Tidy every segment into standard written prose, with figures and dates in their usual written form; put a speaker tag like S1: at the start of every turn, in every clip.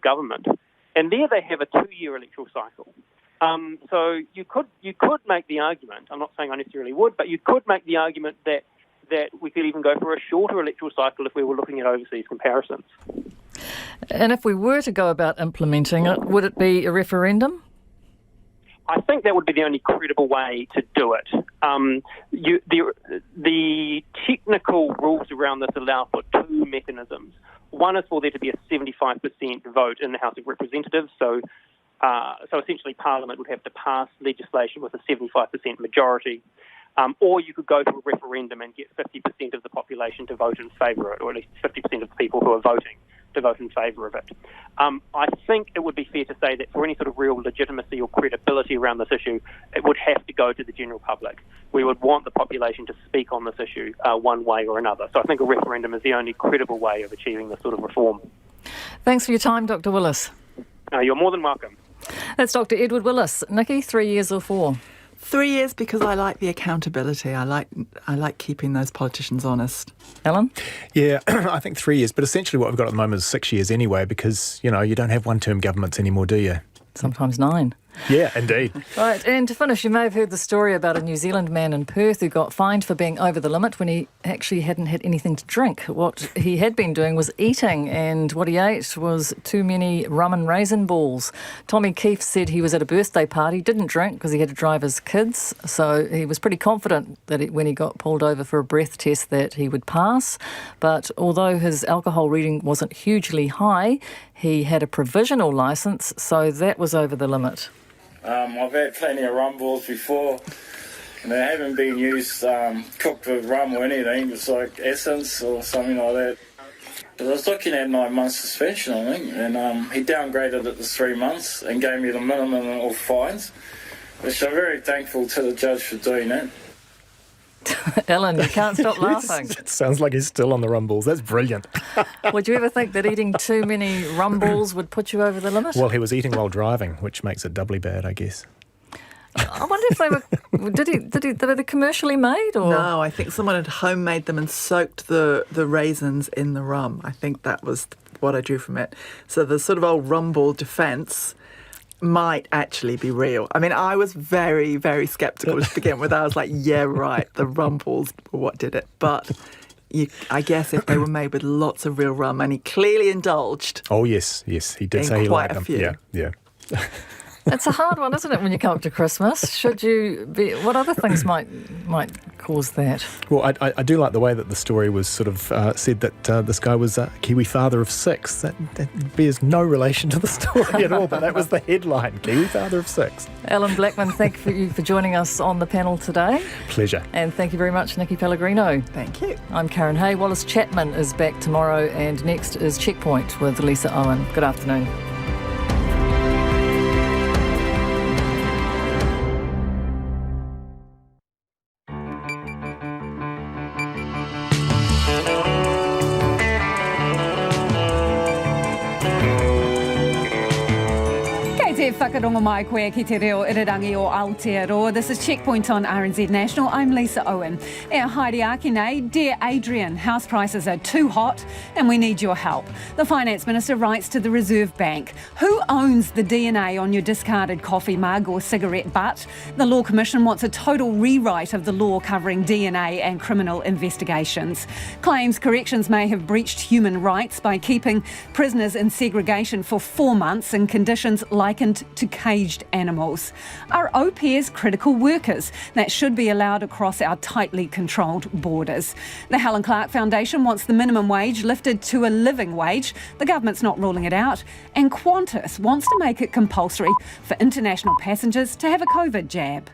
S1: government. And there they have a 2-year electoral cycle. So you could make the argument, I'm not saying I necessarily would, but you could make the argument that we could even go for a shorter electoral cycle if we were looking at overseas comparisons.
S2: And if we were to go about implementing it, would it be a referendum?
S1: I think that would be the only credible way to do it. The technical rules around this allow for two mechanisms. One is for there to be a 75% vote in the House of Representatives, so essentially Parliament would have to pass legislation with a 75% majority, or you could go to a referendum and get 50% of the population to vote in favour of it, or at least 50% of the people who are voting to vote in favour of it. I think it would be fair to say that for any sort of real legitimacy or credibility around this issue, it would have to go to the general public. We would want the population to speak on this issue one way or another. So I think a referendum is the only credible way of achieving this sort of reform.
S2: Thanks for your time, Dr. Willis.
S1: You're more than welcome.
S2: That's Dr. Edward Willis. Nikki, 3 years or 4?
S3: 3 years because I like the accountability. I like keeping those politicians honest.
S2: Alan?
S4: Yeah, I think 3 years. But essentially what we've got at the moment is 6 years anyway, because, you don't have one-term governments anymore, do you?
S2: Sometimes 9.
S4: Yeah, indeed.
S2: Right, and to finish, you may have heard the story about a New Zealand man in Perth who got fined for being over the limit when he actually hadn't had anything to drink. What he had been doing was eating, and what he ate was too many rum and raisin balls. Tommy Keefe said he was at a birthday party, didn't drink because he had to drive his kids, so he was pretty confident that when he got pulled over for a breath test that he would pass. But although his alcohol reading wasn't hugely high, he had a provisional licence, so that was over the limit.
S5: I've had plenty of rum balls before, and they haven't been used cooked with rum or anything, just like essence or something like that. But I was looking at 9 months suspension, I think, and he downgraded it to 3 months and gave me the minimum of fines, which I'm very thankful to the judge for doing that.
S2: Ellen, you can't stop laughing.
S4: It sounds like he's still on the rum balls. That's brilliant.
S2: Would you ever think that eating too many rum balls would put you over the limit?
S4: Well, he was eating while driving, which makes it doubly bad, I guess.
S2: I wonder if they were... Were they commercially made? Or?
S3: No, I think someone had homemade them and soaked the raisins in the rum. I think that was what I drew from it. So the sort of old rum ball defence might actually be real. I mean, I was very, very sceptical to begin with. I was like, yeah, right, the rum balls were what did it. But I guess if they were made with lots of real rum, and he clearly indulged.
S4: Oh, yes, he did say he liked them.
S3: Few.
S4: Yeah.
S2: It's a hard one, isn't it, when you come up to Christmas? Should you be... What other things might cause that?
S4: Well, I do like the way that the story was sort of said that this guy was a Kiwi father of 6. That bears no relation to the story at all, but that was the headline, Kiwi father of 6.
S2: Alan Blackman, thank you for joining us on the panel today.
S4: Pleasure.
S2: And thank you very much, Nikki Pellegrino.
S3: Thank you.
S2: I'm Karen Hay. Wallace Chapman is back tomorrow, and next is Checkpoint with Lisa Owen. Good afternoon.
S6: Whakarongo mai koe ki te reo irirangi o Aotearoa. This is Checkpoint on RNZ National. I'm Lisa Owen. E haere ake nei, dear Adrian, house prices are too hot and we need your help. The Finance Minister writes to the Reserve Bank. Who owns the DNA on your discarded coffee mug or cigarette butt? The Law Commission wants a total rewrite of the law covering DNA and criminal investigations. Claims corrections may have breached human rights by keeping prisoners in segregation for 4 months in conditions likened to caged animals. Are au pairs critical workers that should be allowed across our tightly controlled borders? The Helen Clark Foundation wants the minimum wage lifted to a living wage. The government's not ruling it out. And Qantas wants to make it compulsory for international passengers to have a COVID jab.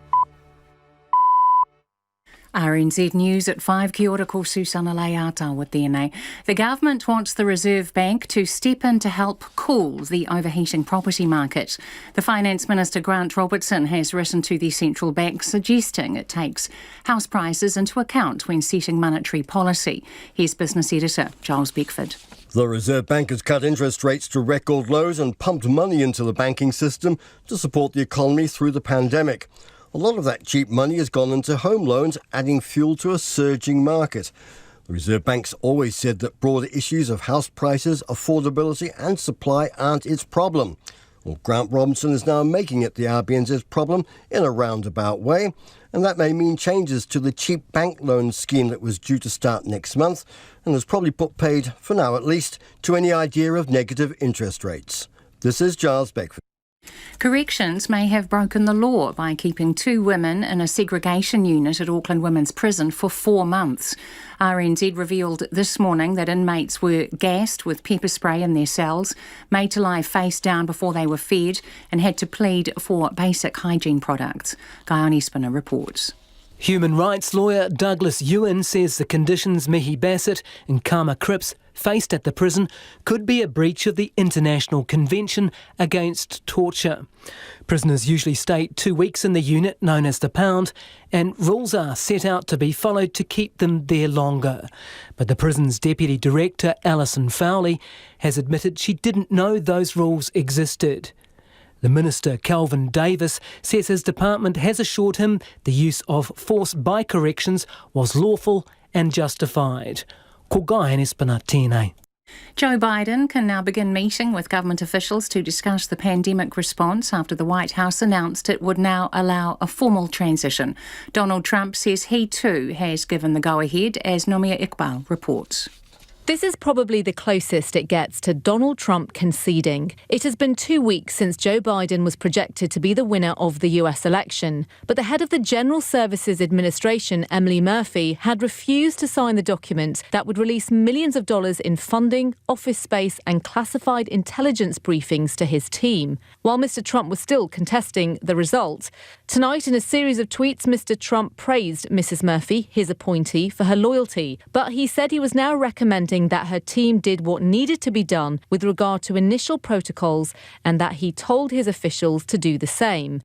S7: RNZ News at 5. Kia ora, ko Susana Leata with DNA. The government wants the Reserve Bank to step in to help cool the overheating property market. The Finance Minister Grant Robertson has written to the central bank suggesting it takes house prices into account when setting monetary policy. Here's business editor Giles Beckford.
S8: The Reserve Bank has cut interest rates to record lows and pumped money into the banking system to support the economy through the pandemic. A lot of that cheap money has gone into home loans, adding fuel to a surging market. The Reserve Bank's always said that broader issues of house prices, affordability and supply aren't its problem. Well, Grant Robinson is now making it the RBNZ's problem in a roundabout way, and that may mean changes to the cheap bank loan scheme that was due to start next month and has probably put paid, for now at least, to any idea of negative interest rates. This is Giles Beckford.
S7: Corrections may have broken the law by keeping 2 women in a segregation unit at Auckland Women's Prison for 4 months. RNZ revealed this morning that inmates were gassed with pepper spray in their cells, made to lie face down before they were fed, and had to plead for basic hygiene products. Guy Spinner reports.
S9: Human rights lawyer Douglas Ewan says the conditions Mihi Bassett and Karma Cripps faced at the prison could be a breach of the International Convention Against Torture. Prisoners usually stay 2 weeks in the unit known as the Pound, and rules are set out to be followed to keep them there longer. But the prison's deputy director, Alison Fowley, has admitted she didn't know those rules existed. The Minister, Kelvin Davis, says his department has assured him the use of force by corrections was lawful and justified. Ko Guy Espana tēnei.
S7: Joe Biden can now begin meeting with government officials to discuss the pandemic response after the White House announced it would now allow a formal transition. Donald Trump says he too has given the go-ahead, as Nomia Iqbal reports.
S10: This is probably the closest it gets to Donald Trump conceding. It has been 2 weeks since Joe Biden was projected to be the winner of the US election, but the head of the General Services Administration, Emily Murphy, had refused to sign the document that would release millions of dollars in funding, office space and classified intelligence briefings to his team. While Mr. Trump was still contesting the result, tonight in a series of tweets, Mr. Trump praised Mrs. Murphy, his appointee, for her loyalty, but he said he was now recommending that her team did what needed to be done with regard to initial protocols and that he told his officials to do the same.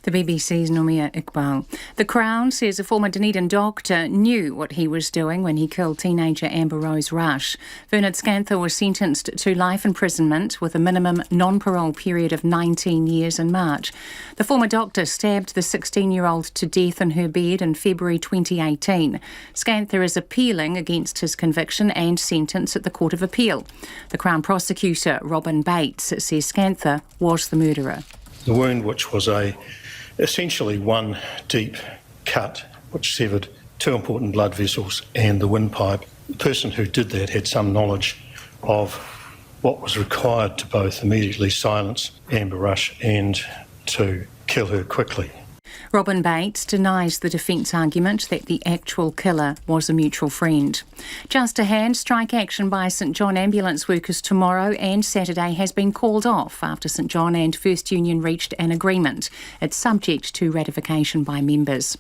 S7: The BBC's Nomia Iqbal. The Crown says a former Dunedin doctor knew what he was doing when he killed teenager Amber Rose Rush. Bernard Scanther was sentenced to life imprisonment with a minimum non-parole period of 19 years in March. The former doctor stabbed the 16-year-old to death in her bed in February 2018. Scanther is appealing against his conviction and sentence at the Court of Appeal. The Crown prosecutor, Robin Bates, says Scanther was the murderer.
S11: The wound, which was essentially one deep cut, which severed 2 important blood vessels and the windpipe. The person who did that had some knowledge of what was required to both immediately silence Amber Rush and to kill her quickly.
S7: Robin Bates denies the defence argument that the actual killer was a mutual friend. Just a hand, strike action by St John ambulance workers tomorrow and Saturday has been called off after St John and First Union reached an agreement. It's subject to ratification by members.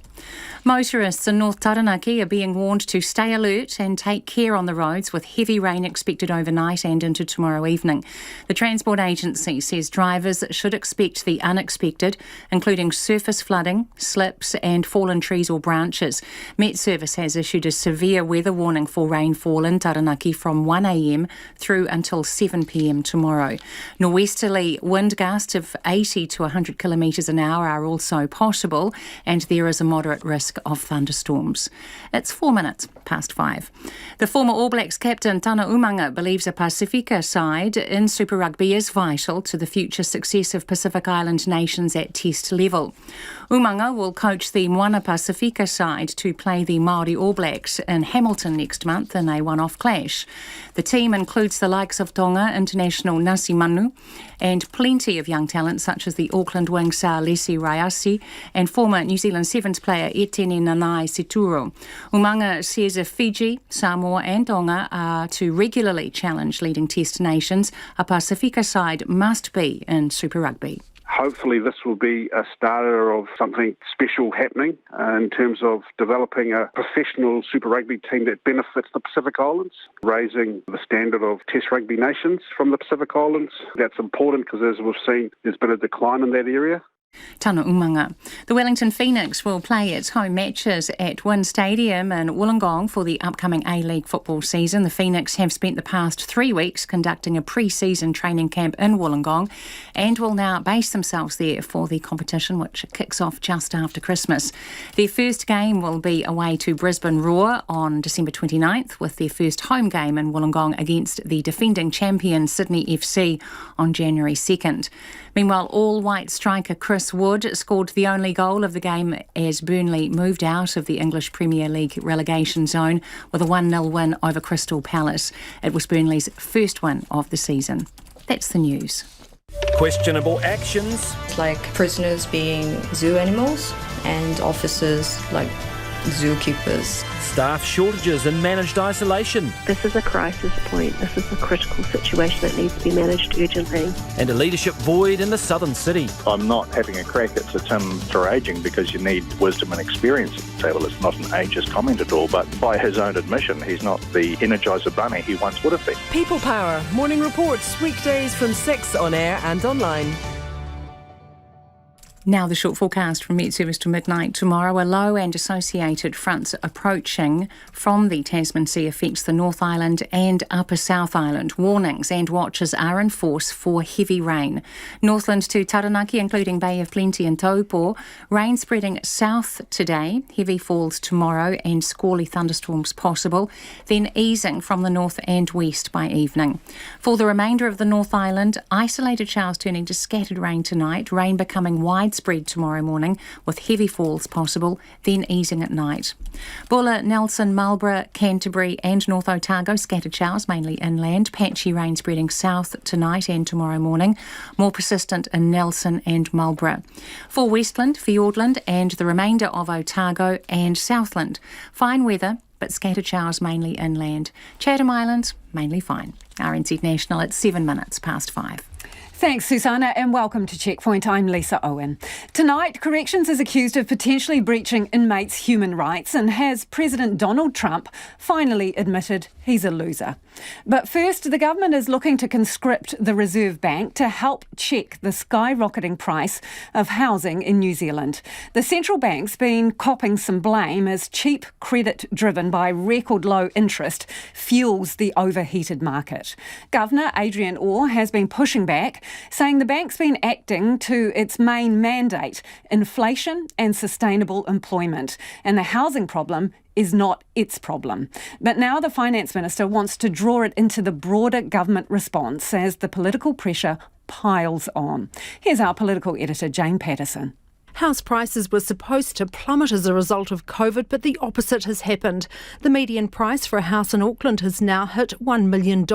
S7: Motorists in North Taranaki are being warned to stay alert and take care on the roads with heavy rain expected overnight and into tomorrow evening. The Transport Agency says drivers should expect the unexpected, including surface flooding, slips and fallen trees or branches. Met Service has issued a severe weather warning for rainfall in Taranaki from 1 a.m. through until 7 p.m. tomorrow. Norwesterly wind gusts of 80 to 100 kilometres an hour are also possible, and there is a moderate risk of thunderstorms. It's 4 minutes past 5. The former All Blacks captain Tana Umanga believes a Pasifika side in Super Rugby is vital to the future success of Pacific Island nations at Test level. Umanga will coach the Moana Pasifika side to play the Māori All Blacks in Hamilton next month in a one-off clash. The team includes the likes of Tonga international Nasi Manu and plenty of young talent such as the Auckland wing Sa Lesi Raiasi and former New Zealand Sevens player Etienne Nanai Seturo. Umanga says if Fiji, Samoa and Tonga are to regularly challenge leading Test nations, a Pasifika side must be in Super Rugby.
S12: Hopefully this will be a starter of something special happening in terms of developing a professional Super Rugby team that benefits the Pacific Islands, raising the standard of Test Rugby nations from the Pacific Islands. That's important because, as we've seen, there's been a decline in that area.
S7: Tana umanga. The Wellington Phoenix will play its home matches at Wynn Stadium in Wollongong for the upcoming A-League football season. The Phoenix have spent the past 3 weeks conducting a pre-season training camp in Wollongong and will now base themselves there for the competition, which kicks off just after Christmas. Their first game will be away to Brisbane Roar on December 29th, with their first home game in Wollongong against the defending champion Sydney FC on January 2nd. Meanwhile, all-white striker Chris Wood scored the only goal of the game as Burnley moved out of the English Premier League relegation zone with a 1-0 win over Crystal Palace. It was Burnley's first win of the season. That's the news.
S13: Questionable actions.
S14: Like prisoners being zoo animals and officers like zookeepers.
S13: Staff shortages and managed isolation.
S15: This is a crisis point. This is a critical situation that needs to be managed urgently.
S13: And a leadership void in the southern city.
S16: I'm not having a crack at Sir Tim for ageing because you need wisdom and experience at the table. It's not an ageist comment at all, but by his own admission, he's not the Energizer Bunny he once would have been.
S17: People Power, morning reports, weekdays from 6 on air and online.
S7: Now the short forecast from Met Service to midnight tomorrow. A low and associated fronts approaching from the Tasman Sea affects the North Island and Upper South Island. Warnings and watches are in force for heavy rain. Northland to Taranaki, including Bay of Plenty and Taupo. Rain spreading south today, heavy falls tomorrow and squally thunderstorms possible, then easing from the north and west by evening. For the remainder of the North Island, isolated showers turning to scattered rain tonight, rain becoming widespread tomorrow morning with heavy falls possible, then easing at night. Bulla, Nelson, Marlborough, Canterbury and North Otago, scattered showers mainly inland, patchy rain spreading south tonight and tomorrow morning, more persistent in Nelson and Marlborough. For Westland, Fiordland and the remainder of Otago and Southland, fine weather but scattered showers mainly inland. Chatham Islands, mainly fine. RNZ National at 7 minutes past 5.
S6: Thanks, Susanna, and welcome to Checkpoint. I'm Lisa Owen. Tonight, Corrections is accused of potentially breaching inmates' human rights and has President Donald Trump finally admitted he's a loser. But first, the government is looking to conscript the Reserve Bank to help check the skyrocketing price of housing in New Zealand. The central bank's been copping some blame as cheap credit driven by record low interest fuels the overheated market. Governor Adrian Orr has been pushing back, saying the bank's been acting to its main mandate, inflation and sustainable employment, and the housing problem is not its problem. But now the Finance Minister wants to draw it into the broader government response as the political pressure piles on. Here's our political editor, Jane Patterson.
S18: House prices were supposed to plummet as a result of COVID, but the opposite has happened. The median price for a house in Auckland has now hit $1 million.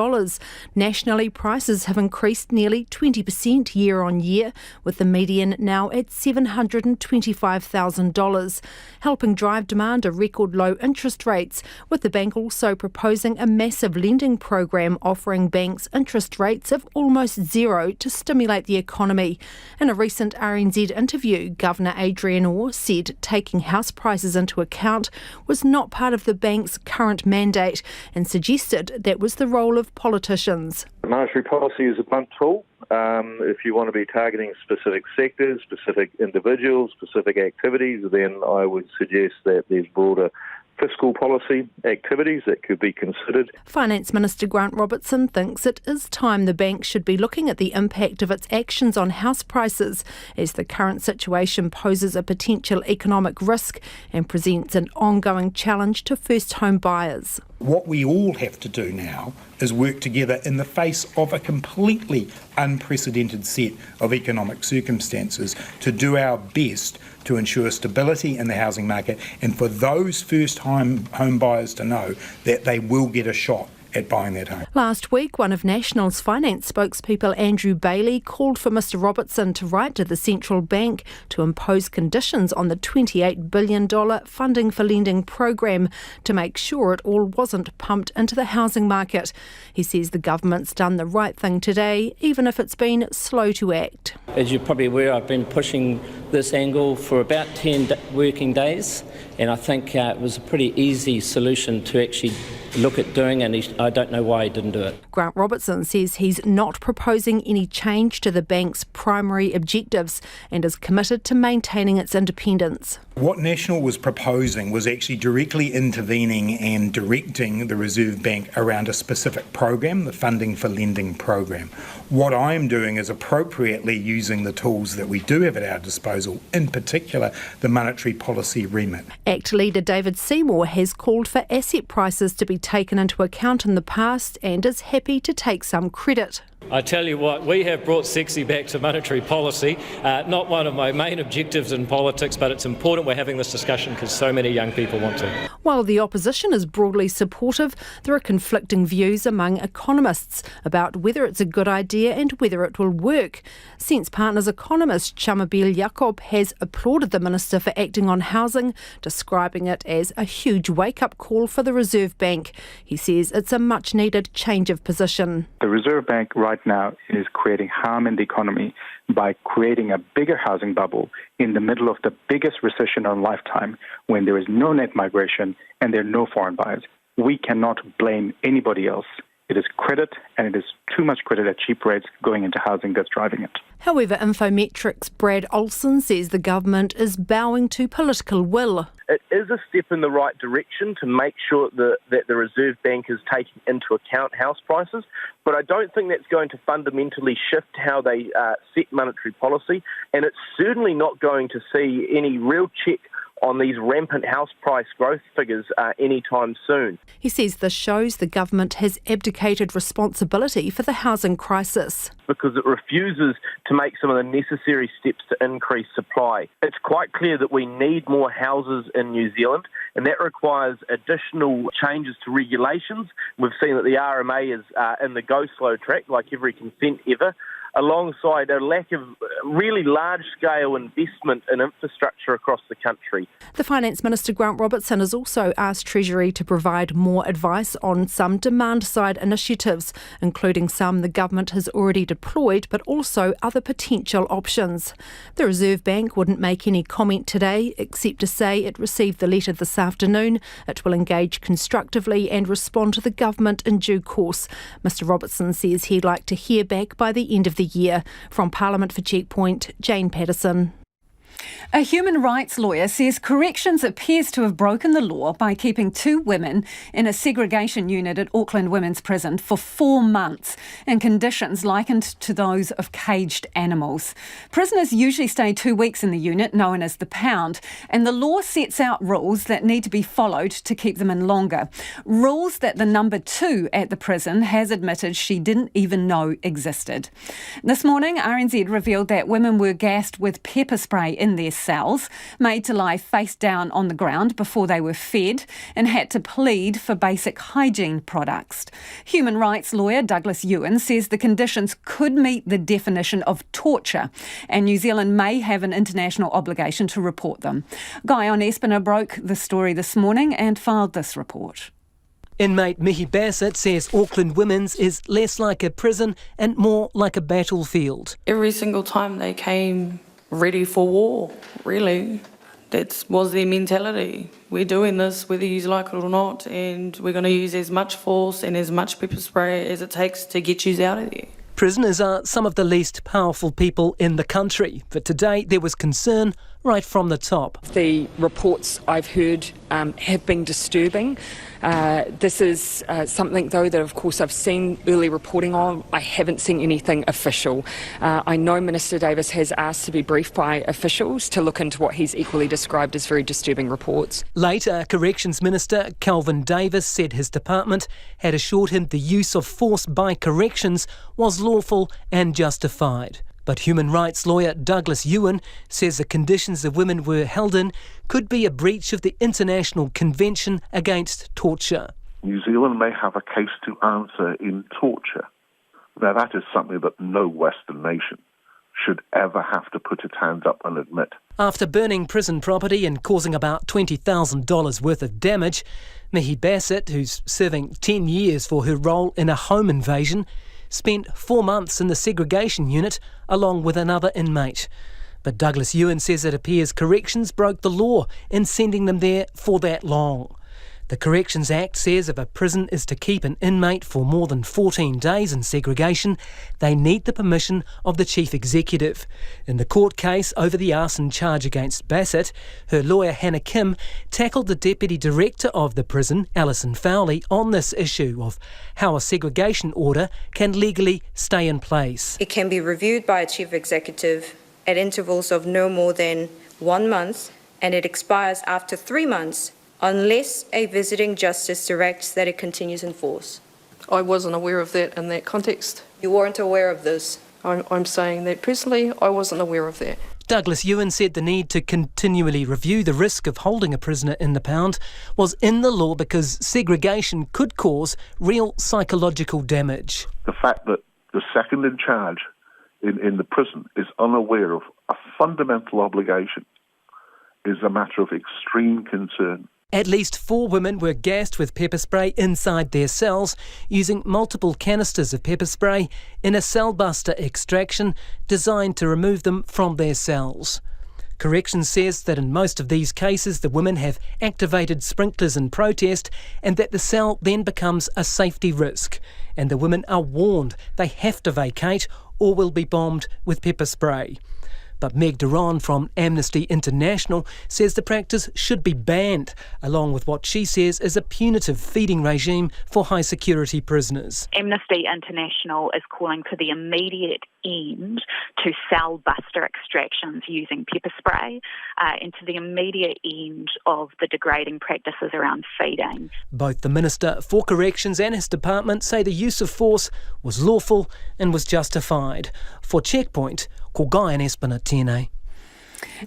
S18: Nationally, prices have increased nearly 20% year on year, with the median now at $725,000. Helping drive demand are record low interest rates, with the bank also proposing a massive lending program offering banks interest rates of almost zero to stimulate the economy. In a recent RNZ interview, Governor Adrian Orr said taking house prices into account was not part of the bank's current mandate and suggested that was the role of politicians.
S16: Monetary policy is a blunt tool. If you want to be targeting specific sectors, specific individuals, specific activities, then I would suggest that there's broader fiscal policy activities that could be considered.
S18: Finance Minister Grant Robertson thinks it is time the bank should be looking at the impact of its actions on house prices, as the current situation poses a potential economic risk and presents an ongoing challenge to first home buyers.
S19: What we all have to do now is work together in the face of a completely unprecedented set of economic circumstances to do our best to ensure stability in the housing market and for those first home buyers to know that they will get a shot at buying that home.
S18: Last week, one of National's finance spokespeople, Andrew Bailey, called for Mr Robertson to write to the central bank to impose conditions on the $28 billion funding for lending program to make sure it all wasn't pumped into the housing market. He says the government's done the right thing today, even if it's been slow to act.
S20: As you're probably aware, I've been pushing this angle for about 10 working days, And I think it was a pretty easy solution to actually look at doing, and I don't know why he didn't do it.
S18: Grant Robertson says he's not proposing any change to the bank's primary objectives and is committed to maintaining its independence.
S19: What National was proposing was actually directly intervening and directing the Reserve Bank around a specific program, the Funding for Lending program. What I'm doing is appropriately using the tools that we do have at our disposal, in particular the monetary policy remit.
S18: ACT leader David Seymour has called for asset prices to be taken into account in the past and is happy to take some credit.
S21: I tell you what, we have brought sexy back to monetary policy. Not one of my main objectives in politics, but it's important we're having this discussion because so many young people want to.
S18: While the opposition is broadly supportive, there are conflicting views among economists about whether it's a good idea and whether it will work. Sense Partners economist Chamabil Jacob has applauded the Minister for acting on housing, describing it as a huge wake-up call for the Reserve Bank. He says it's a much-needed change of position.
S22: The Reserve Bank right now is creating harm in the economy by creating a bigger housing bubble in the middle of the biggest recession of a lifetime when there is no net migration and there are no foreign buyers. We cannot blame anybody else. It is credit, and it is too much credit at cheap rates going into housing that's driving it.
S18: However, Infometrics' Brad Olsen says the government is bowing to political will.
S23: It is a step in the right direction to make sure that the Reserve Bank is taking into account house prices, but I don't think that's going to fundamentally shift how they set monetary policy, and it's certainly not going to see any real check on these rampant house price growth figures anytime soon.
S18: He says this shows the government has abdicated responsibility for the housing crisis.
S23: Because it refuses to make some of the necessary steps to increase supply. It's quite clear that we need more houses in New Zealand, and that requires additional changes to regulations. We've seen that the RMA is in the go-slow track, like every consent ever, alongside a lack of really large-scale investment in infrastructure across the country.
S18: The Finance Minister, Grant Robertson, has also asked Treasury to provide more advice on some demand-side initiatives, including some the government has already deployed, but also other potential options. The Reserve Bank wouldn't make any comment today, except to say it received the letter this afternoon. It will engage constructively and respond to the government in due course. Mr Robertson says he'd like to hear back by the end of the year. From Parliament for Checkpoint, Jane Patterson.
S6: A human rights lawyer says Corrections appears to have broken the law by keeping 2 women in a segregation unit at Auckland Women's Prison for 4 months in conditions likened to those of caged animals. Prisoners usually stay 2 weeks in the unit, known as the pound, and the law sets out rules that need to be followed to keep them in longer. Rules that the number 2 at the prison has admitted she didn't even know existed. This morning, RNZ revealed that women were gassed with pepper spray in their cells, made to lie face down on the ground before they were fed, and had to plead for basic hygiene products. Human rights lawyer Douglas Ewan says the conditions could meet the definition of torture, and New Zealand may have an international obligation to report them. Guy on Espiner broke the story this morning and filed this report.
S9: Inmate Mihi Bassett says Auckland Women's is less like a prison and more like a battlefield.
S24: Every single time they came ready for war, really. That was their mentality. We're doing this whether you like it or not, and we're going to use as much force and as much pepper spray as it takes to get you out of there.
S9: Prisoners are some of the least powerful people in the country, but today there was concern right from the top.
S25: The reports I've heard have been disturbing. This is something, though, that of course I've seen early reporting on. I haven't seen anything official. I know Minister Davis has asked to be briefed by officials to look into what he's equally described as very disturbing reports.
S9: Later, Corrections Minister Kelvin Davis said his department had assured him the use of force by corrections was lawful and justified. But human rights lawyer Douglas Ewan says the conditions the women were held in could be a breach of the International Convention Against Torture.
S26: New Zealand may have a case to answer in torture. Now, that is something that no Western nation should ever have to put its hands up and admit.
S9: After burning prison property and causing about $20,000 worth of damage, Mihi Bassett, who's serving 10 years for her role in a home invasion, spent 4 months in the segregation unit along with another inmate. But Douglas Ewan says it appears corrections broke the law in sending them there for that long. The Corrections Act says if a prison is to keep an inmate for more than 14 days in segregation, they need the permission of the Chief Executive. In the court case over the arson charge against Bassett, her lawyer Hannah Kim tackled the Deputy Director of the prison, Alison Fowley, on this issue of how a segregation order can legally stay in place.
S14: It can be reviewed by a Chief Executive at intervals of no more than 1 month, and it expires after 3 months unless a visiting justice directs that it continues in force.
S1: I wasn't aware of that in that context.
S14: You weren't aware of this?
S1: I'm saying that personally, I wasn't aware of that.
S9: Douglas Ewan said the need to continually review the risk of holding a prisoner in the pound was in the law because segregation could cause real psychological damage.
S26: The fact that the second in charge in the prison is unaware of a fundamental obligation is a matter of extreme concern.
S9: At least 4 women were gassed with pepper spray inside their cells using multiple canisters of pepper spray in a cell-buster extraction designed to remove them from their cells. Corrections says that in most of these cases the women have activated sprinklers in protest and that the cell then becomes a safety risk. And the women are warned they have to vacate or will be bombed with pepper spray. But Meg Duran from Amnesty International says the practice should be banned, along with what she says is a punitive feeding regime for high-security prisoners.
S2: Amnesty International is calling for the immediate end to cell buster extractions using pepper spray and to the immediate end of the degrading practices around feeding.
S9: Both the Minister for Corrections and his department say the use of force was lawful and was justified. For Checkpoint, ko Guy and Espana tēnei.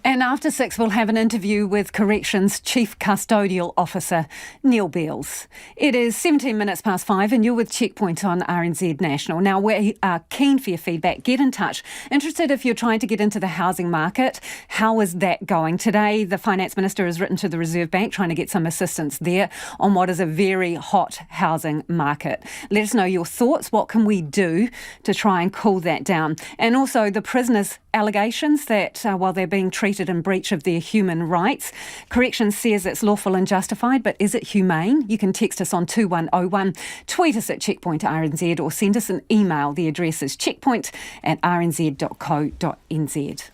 S6: And after 6, we'll have an interview with Corrections Chief Custodial Officer Neil Beals. It is 17 minutes past 5 and you're with Checkpoint on RNZ National. Now, we are keen for your feedback. Get in touch. Interested if you're trying to get into the housing market. How is that going? Today, the Finance Minister has written to the Reserve Bank trying to get some assistance there on what is a very hot housing market. Let us know your thoughts. What can we do to try and cool that down? And also the prisoners' allegations that while they're being treated in breach of their human rights, Corrections says it's lawful and justified, but is it humane? You can text us on 2101, tweet us at Checkpoint RNZ or send us an email. The address is checkpoint@rnz.co.nz.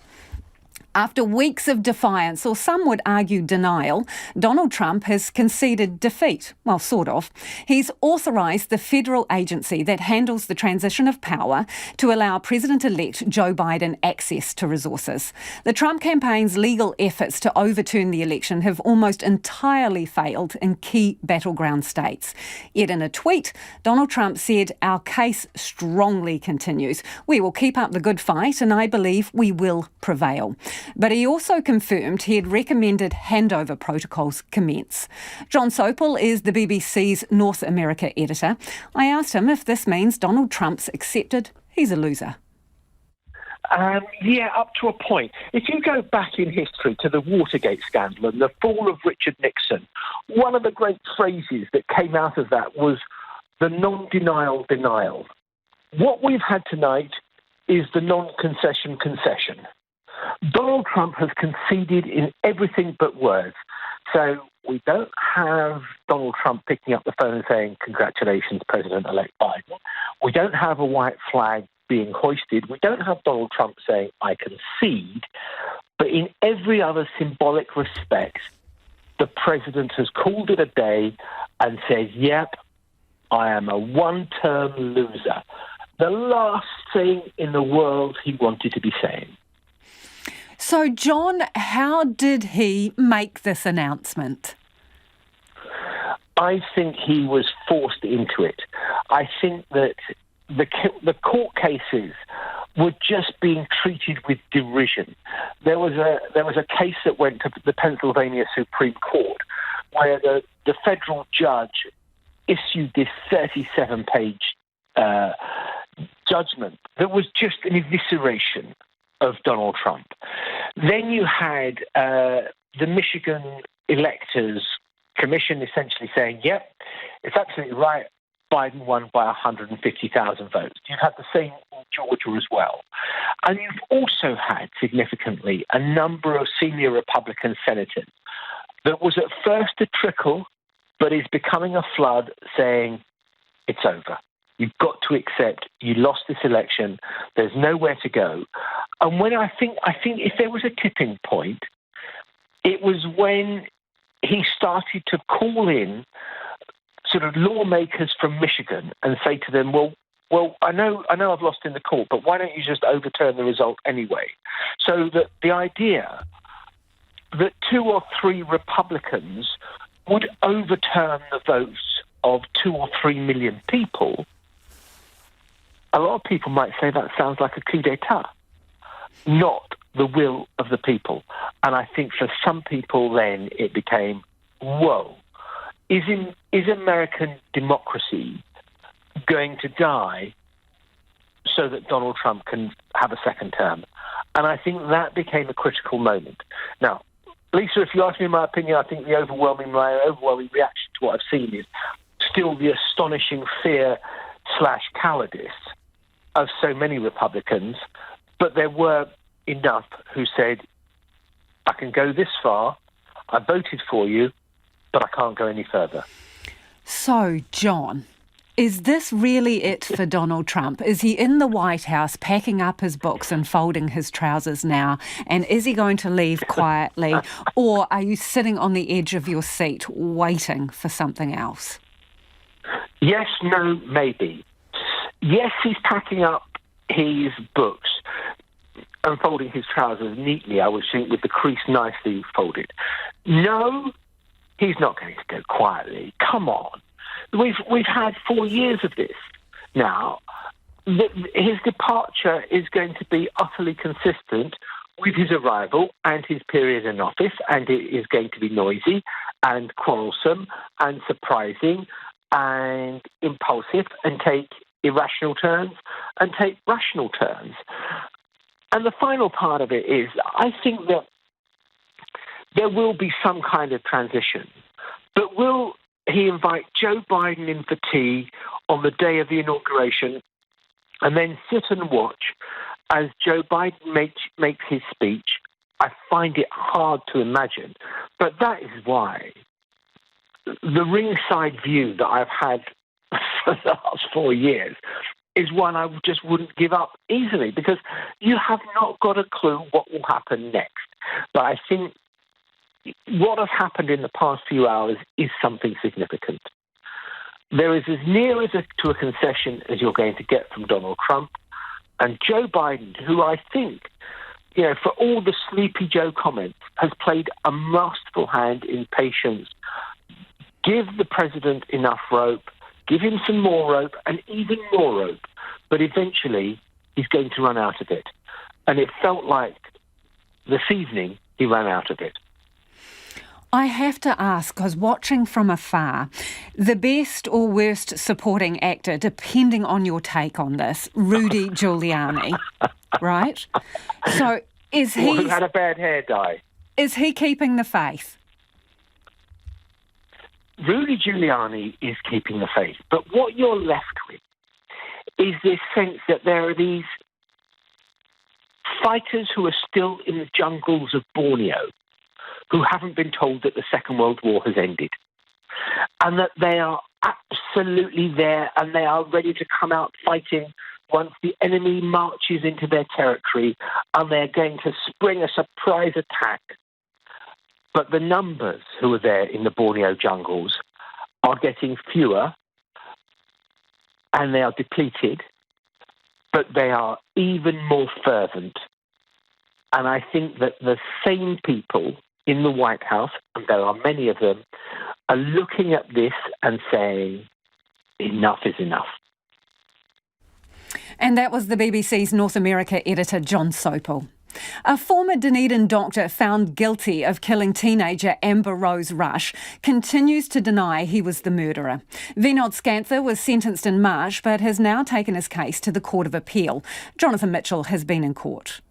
S6: After weeks of defiance, or some would argue denial, Donald Trump has conceded defeat. Well, sort of. He's authorised the federal agency that handles the transition of power to allow President-elect Joe Biden access to resources. The Trump campaign's legal efforts to overturn the election have almost entirely failed in key battleground states. Yet in a tweet, Donald Trump said, "Our case strongly continues. We will keep up the good fight and I believe we will prevail." But he also confirmed he had recommended handover protocols commence. John Sopel is the BBC's North America editor. I asked him if this means Donald Trump's accepted he's a loser.
S3: Yeah, up to a point. If you go back in history to the Watergate scandal and the fall of Richard Nixon, one of the great phrases that came out of that was the non-denial denial. What we've had tonight is the non-concession concession. Donald Trump has conceded in everything but words. So we don't have Donald Trump picking up the phone and saying, "Congratulations, President-elect Biden." We don't have a white flag being hoisted. We don't have Donald Trump saying, "I concede." But in every other symbolic respect, the president has called it a day and said, "Yep, I am a one-term loser." The last thing in the world he wanted to be saying.
S6: So, John, how did he make this announcement?
S3: I think he was forced into it. I think that the court cases were just being treated with derision. There was a case that went to the Pennsylvania Supreme Court where the federal judge issued this 37-page judgment that was just an evisceration of Donald Trump. Then you had the Michigan Electors Commission essentially saying, "Yep, it's absolutely right, Biden won by 150,000 votes." You've had the same in Georgia as well. And you've also had, significantly, a number of senior Republican senators that was at first a trickle, but is becoming a flood, saying, it's over. You've got to accept you lost this election. There's nowhere to go. And when I think if there was a tipping point, it was when he started to call in sort of lawmakers from Michigan and say to them, well, I know I've lost in the court, but why don't you just overturn the result anyway? So that the idea that 2 or 3 Republicans would overturn the votes of 2 or 3 million people, a lot of people might say that sounds like a coup d'etat, not the will of the people. And I think for some people then it became, whoa, is American democracy going to die so that Donald Trump can have a second term? And I think that became a critical moment. Now, Lisa, if you ask me my opinion, I think my overwhelming reaction to what I've seen is still the astonishing fear/cowardice of so many Republicans, but there were enough who said, I can go this far, I voted for you, but I can't go any further.
S6: So, John, is this really it for Donald Trump? Is he in the White House packing up his books and folding his trousers now? And is he going to leave quietly? Or are you sitting on the edge of your seat waiting for something else?
S3: Yes, no, maybe. Yes, he's packing up his books and folding his trousers neatly, I would think, with the crease nicely folded. No, he's not going to go quietly. Come on. We've had 4 years of this now. His departure is going to be utterly consistent with his arrival and his period in office, and it is going to be noisy and quarrelsome and surprising and impulsive and take irrational turns and take rational turns. And the final part of it is, I think that there will be some kind of transition, but will he invite Joe Biden in for tea on the day of the inauguration and then sit and watch as Joe Biden makes his speech? I find it hard to imagine. But that is why the ringside view that I've had for the last 4 years is one I just wouldn't give up easily, because you have not got a clue what will happen next. But I think what has happened in the past few hours is something significant. There is as near to a concession as you're going to get from Donald Trump. And Joe Biden, who I think, for all the Sleepy Joe comments, has played a masterful hand in patience. Give the president enough rope, give him some more rope, and even more rope. But eventually, he's going to run out of it. And it felt like this evening he ran out of it.
S6: I have to ask, because watching from afar, the best or worst supporting actor, depending on your take on this, Rudy Giuliani, right? So is he...
S3: Who had a bad hair dye.
S6: Is he keeping the faith?
S3: Rudy Giuliani is keeping the faith. But what you're left with is this sense that there are these fighters who are still in the jungles of Borneo who haven't been told that the Second World War has ended, and that they are absolutely there and they are ready to come out fighting once the enemy marches into their territory, and they're going to spring a surprise attack. But the numbers who are there in the Borneo jungles are getting fewer, and they are depleted, but they are even more fervent. And I think that the same people in the White House, and there are many of them, are looking at this and saying, enough is enough.
S6: And that was the BBC's North America editor, John Sopel. A former Dunedin doctor found guilty of killing teenager Amber Rose Rush continues to deny he was the murderer. Vinod Scanther was sentenced in March but has now taken his case to the Court of Appeal. Jonathan Mitchell has been in court.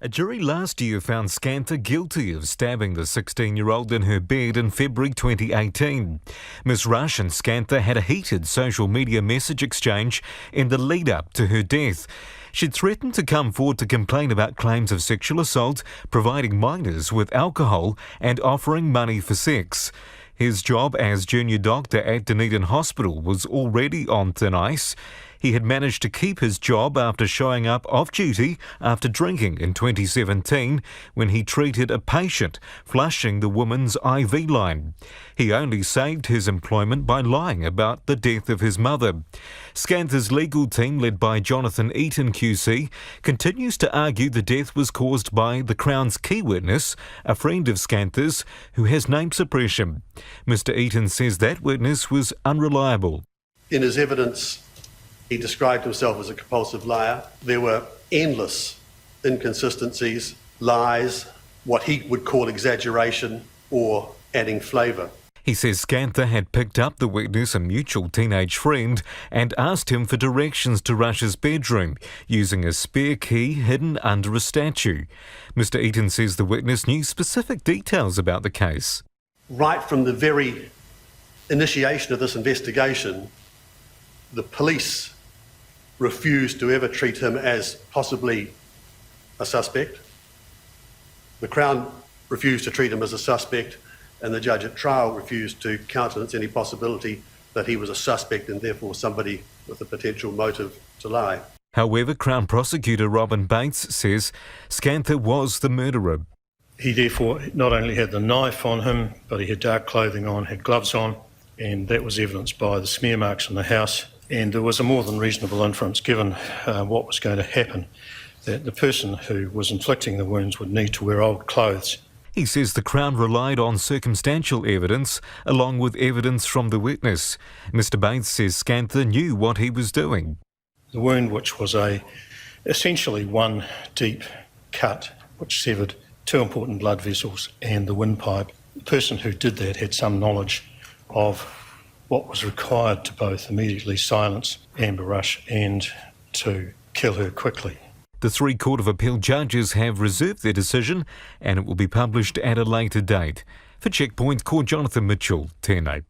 S4: A jury last year found Scanther guilty of stabbing the 16-year-old in her bed in February 2018. Ms Rush and Scanther had a heated social media message exchange in the lead-up to her death. She'd threatened to come forward to complain about claims of sexual assault, providing minors with alcohol and offering money for sex. His job as junior doctor at Dunedin Hospital was already on thin ice. He had managed to keep his job after showing up off-duty after drinking in 2017 when he treated a patient, flushing the woman's IV line. He only saved his employment by lying about the death of his mother. Scanther's legal team, led by Jonathan Eaton QC, continues to argue the death was caused by the Crown's key witness, a friend of Scanther's, who has name suppression. Mr Eaton says that witness was unreliable.
S5: In his evidence, he described himself as a compulsive liar. There were endless inconsistencies, lies, what he would call exaggeration or adding flavour.
S4: He says Scanther had picked up the witness, a mutual teenage friend, and asked him for directions to Rush's bedroom, using a spare key hidden under a statue. Mr Eaton says the witness knew specific details about the case.
S5: Right from the very initiation of this investigation, the police refused to ever treat him as possibly a suspect. The Crown refused to treat him as a suspect, and the judge at trial refused to countenance any possibility that he was a suspect and therefore somebody with a potential motive to lie.
S4: However, Crown Prosecutor Robin Bates says Scanther was the murderer.
S8: He therefore not only had the knife on him, but he had dark clothing on, had gloves on, and that was evidenced by the smear marks in the house. And there was a more than reasonable inference, given what was going to happen, that the person who was inflicting the wounds would need to wear old clothes.
S4: He says the Crown relied on circumstantial evidence along with evidence from the witness. Mr Bates says Scanther knew what he was doing.
S8: The wound, which was essentially one deep cut, which severed two important blood vessels and the windpipe. The person who did that had some knowledge of what was required to both immediately silence Amber Rush and to kill her quickly.
S4: The 3 Court of Appeal judges have reserved their decision and it will be published at a later date. For Checkpoint, call Jonathan Mitchell, Tēnei.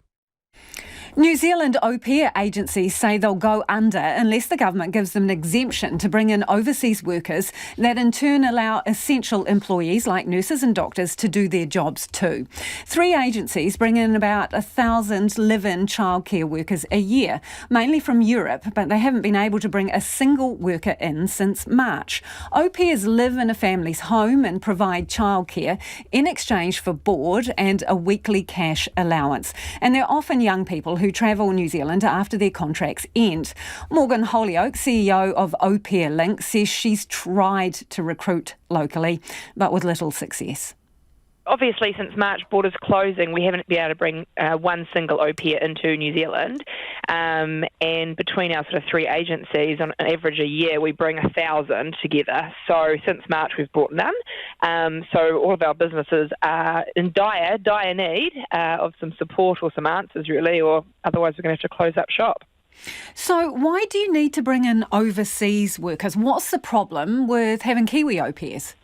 S6: New Zealand au pair agencies say they'll go under unless the government gives them an exemption to bring in overseas workers that in turn allow essential employees like nurses and doctors to do their jobs too. 3 agencies bring in about 1,000 live-in childcare workers a year, mainly from Europe, but they haven't been able to bring a single worker in since March. Au pairs live in a family's home and provide childcare in exchange for board and a weekly cash allowance. And they're often young people who travel New Zealand after their contracts end. Morgan Holyoake, CEO of Au Pair Link, says she's tried to recruit locally, but with little success.
S10: Obviously, since March, borders closing, we haven't been able to bring one single au pair into New Zealand. And between our sort of 3 agencies, on average a year, we bring 1,000 together. So since March, we've brought none. So all of our businesses are in dire need of some support or some answers, really, or otherwise we're going to have to close up shop.
S6: So why do you need to bring in overseas workers? What's the problem with having Kiwi au pairs?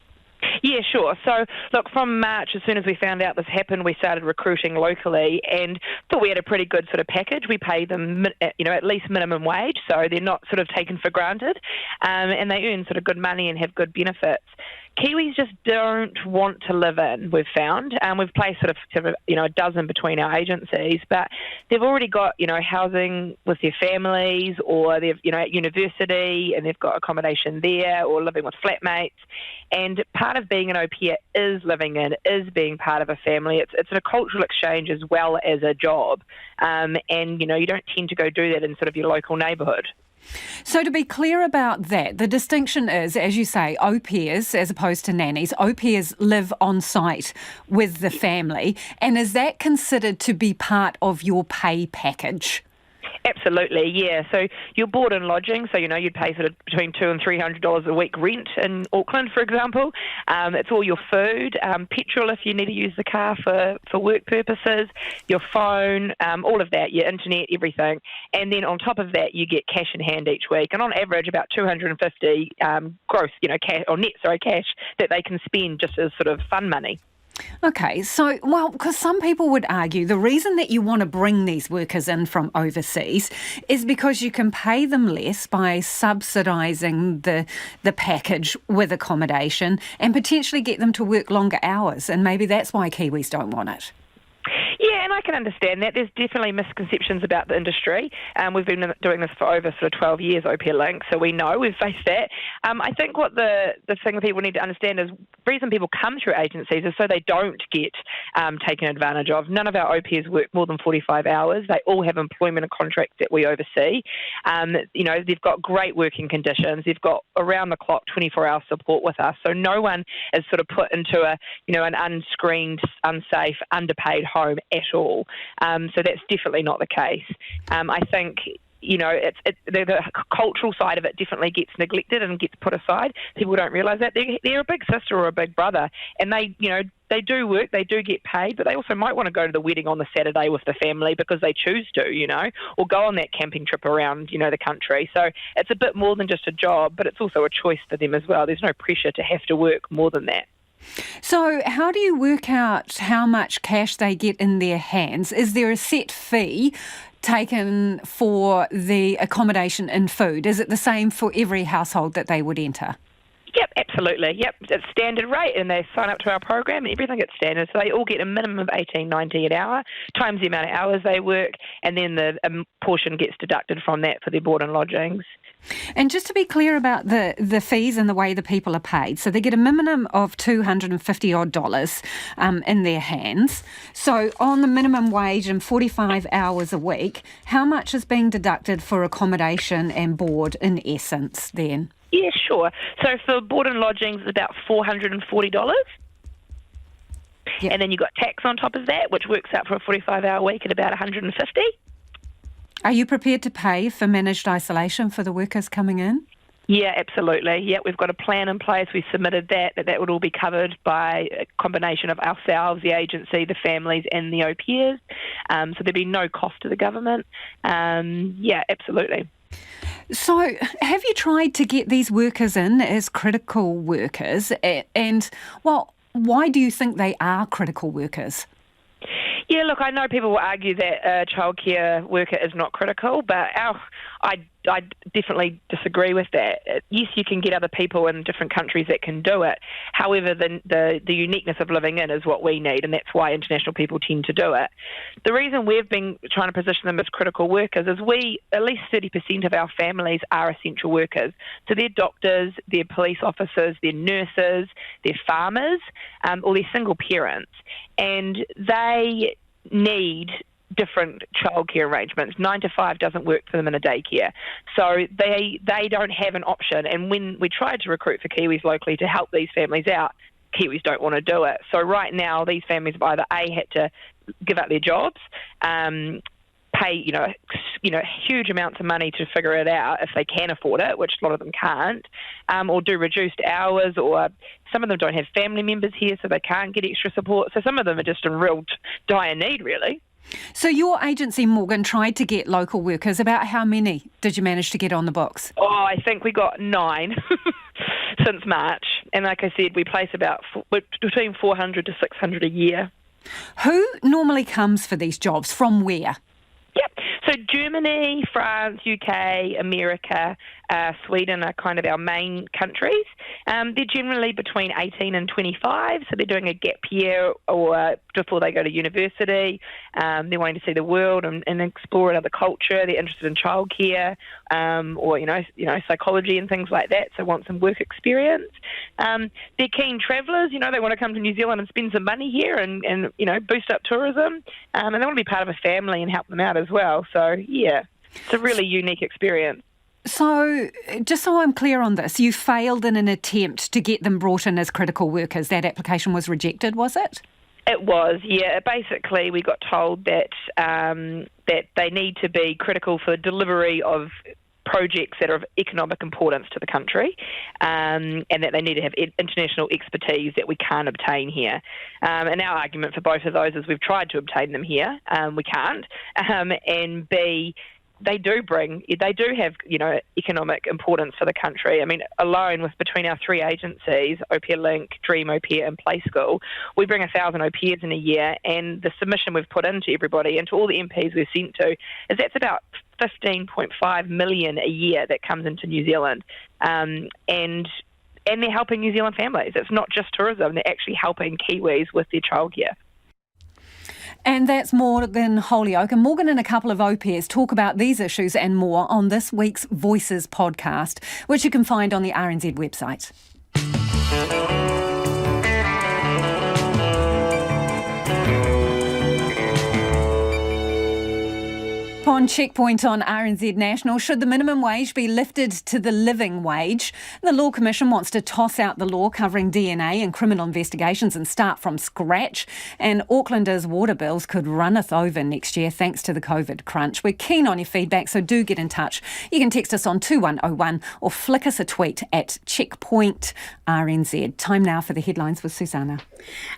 S10: Yeah, sure. So, look, from March, as soon as we found out this happened, we started recruiting locally and thought we had a pretty good sort of package. We pay them, at least minimum wage, so they're not sort of taken for granted, and they earn sort of good money and have good benefits. Kiwis just don't want to live in, we've found. We've placed sort of a dozen between our agencies, but they've already got, housing with their families, or they've, at university and they've got accommodation there, or living with flatmates. And part of being an au pair is living in, is being part of a family. It's a cultural exchange as well as a job. And, you don't tend to go do that in sort of your local neighbourhood.
S6: So to be clear about that, the distinction is, as you say, au pairs as opposed to nannies. Au pairs live on site with the family. And is that considered to be part of your pay package?
S10: Absolutely, yeah. So your board and lodging, so you'd pay sort of between $200 and $300 a week rent in Auckland, for example. It's all your food, petrol if you need to use the car for work purposes, your phone, all of that, your internet, everything. And then on top of that, you get cash in hand each week, and on average about $250 gross, cash that they can spend just as sort of fun money.
S6: Okay, so, because some people would argue the reason that you want to bring these workers in from overseas is because you can pay them less by subsidising the package with accommodation and potentially get them to work longer hours, and maybe that's why Kiwis don't want it.
S10: Yeah, and I can understand that. There's definitely misconceptions about the industry. We've been doing this for over sort of 12 years, Au Pair Link, so we know, we've faced that. I think what the thing that people need to understand is the reason people come through agencies is so they don't get taken advantage of. None of our au pairs work more than 45 hours. They all have employment and contracts that we oversee. They've got great working conditions. They've got around-the-clock 24-hour support with us, so no one is sort of put into an unscreened, unsafe, underpaid home at all. So that's definitely not the case. I think the cultural side of it definitely gets neglected and gets put aside. People don't realise that they're a big sister or a big brother, and they do work, they do get paid, but they also might want to go to the wedding on the Saturday with the family because they choose to, or go on that camping trip around, the country. So it's a bit more than just a job, but it's also a choice for them as well. There's no pressure to have to work more than that.
S6: So how do you work out how much cash they get in their hands? Is there a set fee taken for the accommodation and food? Is it the same for every household that they would enter?
S10: Yep, absolutely. Yep, it's standard rate, and they sign up to our program and everything gets standard. So they all get a minimum of $18.90 an hour, times the amount of hours they work, and then the portion gets deducted from that for their board and lodgings.
S6: And just to be clear about the fees and the way the people are paid, so they get a minimum of $250 in their hands. So on the minimum wage and 45 hours a week, how much is being deducted for accommodation and board in essence then?
S10: Yeah, sure. So for board and lodgings, it's about $440. Yep. And then you've got tax on top of that, which works out for a 45-hour week at about $150.
S6: Are you prepared to pay for managed isolation for the workers coming in?
S10: Yeah, absolutely. Yeah, we've got a plan in place. We submitted that would all be covered by a combination of ourselves, the agency, the families and the au pairs. So there'd be no cost to the government. Yeah, absolutely.
S6: So have you tried to get these workers in as critical workers? And, why do you think they are critical workers?
S10: Yeah, look, I know people will argue that a childcare worker is not critical, but I definitely disagree with that. Yes, you can get other people in different countries that can do it. However, the uniqueness of living in is what we need, and that's why international people tend to do it. The reason we've been trying to position them as critical workers is at least 30% of our families are essential workers. So they're doctors, they're police officers, they're nurses, they're farmers, or they're single parents. And they need different childcare arrangements. 9 to 5 doesn't work for them in a daycare. So they don't have an option. And when we tried to recruit for Kiwis locally to help these families out, Kiwis don't want to do it. So right now, these families have either had to give up their jobs, pay huge amounts of money to figure it out if they can afford it, which a lot of them can't, or do reduced hours, or some of them don't have family members here, so they can't get extra support. So some of them are just in real dire need, really.
S6: So your agency, Morgan, tried to get local workers. About how many did you manage to get on the books?
S10: Oh, I think we got 9 since March. And like I said, we place about between 400 to 600 a year.
S6: Who normally comes for these jobs? From where?
S10: Yep. So Germany, France, UK, America, Sweden are kind of our main countries. They're generally between 18 and 25, so they're doing a gap year or before they go to university. They're wanting to see the world and explore another culture. They're interested in childcare or psychology and things like that, so want some work experience. They're keen travellers. They want to come to New Zealand and spend some money here and boost up tourism. And they want to be part of a family and help them out as well. So, yeah, it's a really unique experience.
S6: So, just so I'm clear on this, you failed in an attempt to get them brought in as critical workers. That application was rejected, was it?
S10: It was, yeah. Basically, we got told that that they need to be critical for delivery of projects that are of economic importance to the country, and that they need to have international expertise that we can't obtain here. And our argument for both of those is we've tried to obtain them here, we can't, and B, they do have, economic importance for the country. I mean, alone between our three agencies, Au Pair Link, Dream Au Pair and Play School, we bring 1,000 au pairs in a year, and the submission we've put into everybody and to all the MPs we've sent to is that's about 15.5 million a year that comes into New Zealand, and they're helping New Zealand families. It's not just tourism, they're actually helping Kiwis with their childcare.
S6: And that's Morgan Holyoake. And Morgan and a couple of au pairs talk about these issues and more on this week's Voices podcast, which you can find on the RNZ website. On Checkpoint on RNZ National, should the minimum wage be lifted to the living wage? The Law Commission wants to toss out the law covering DNA and criminal investigations and start from scratch. And Aucklanders' water bills could runneth over next year thanks to the COVID crunch. We're keen on your feedback, so do get in touch. You can text us on 2101 or flick us a tweet at Checkpoint RNZ. Time now for the headlines with Susanna.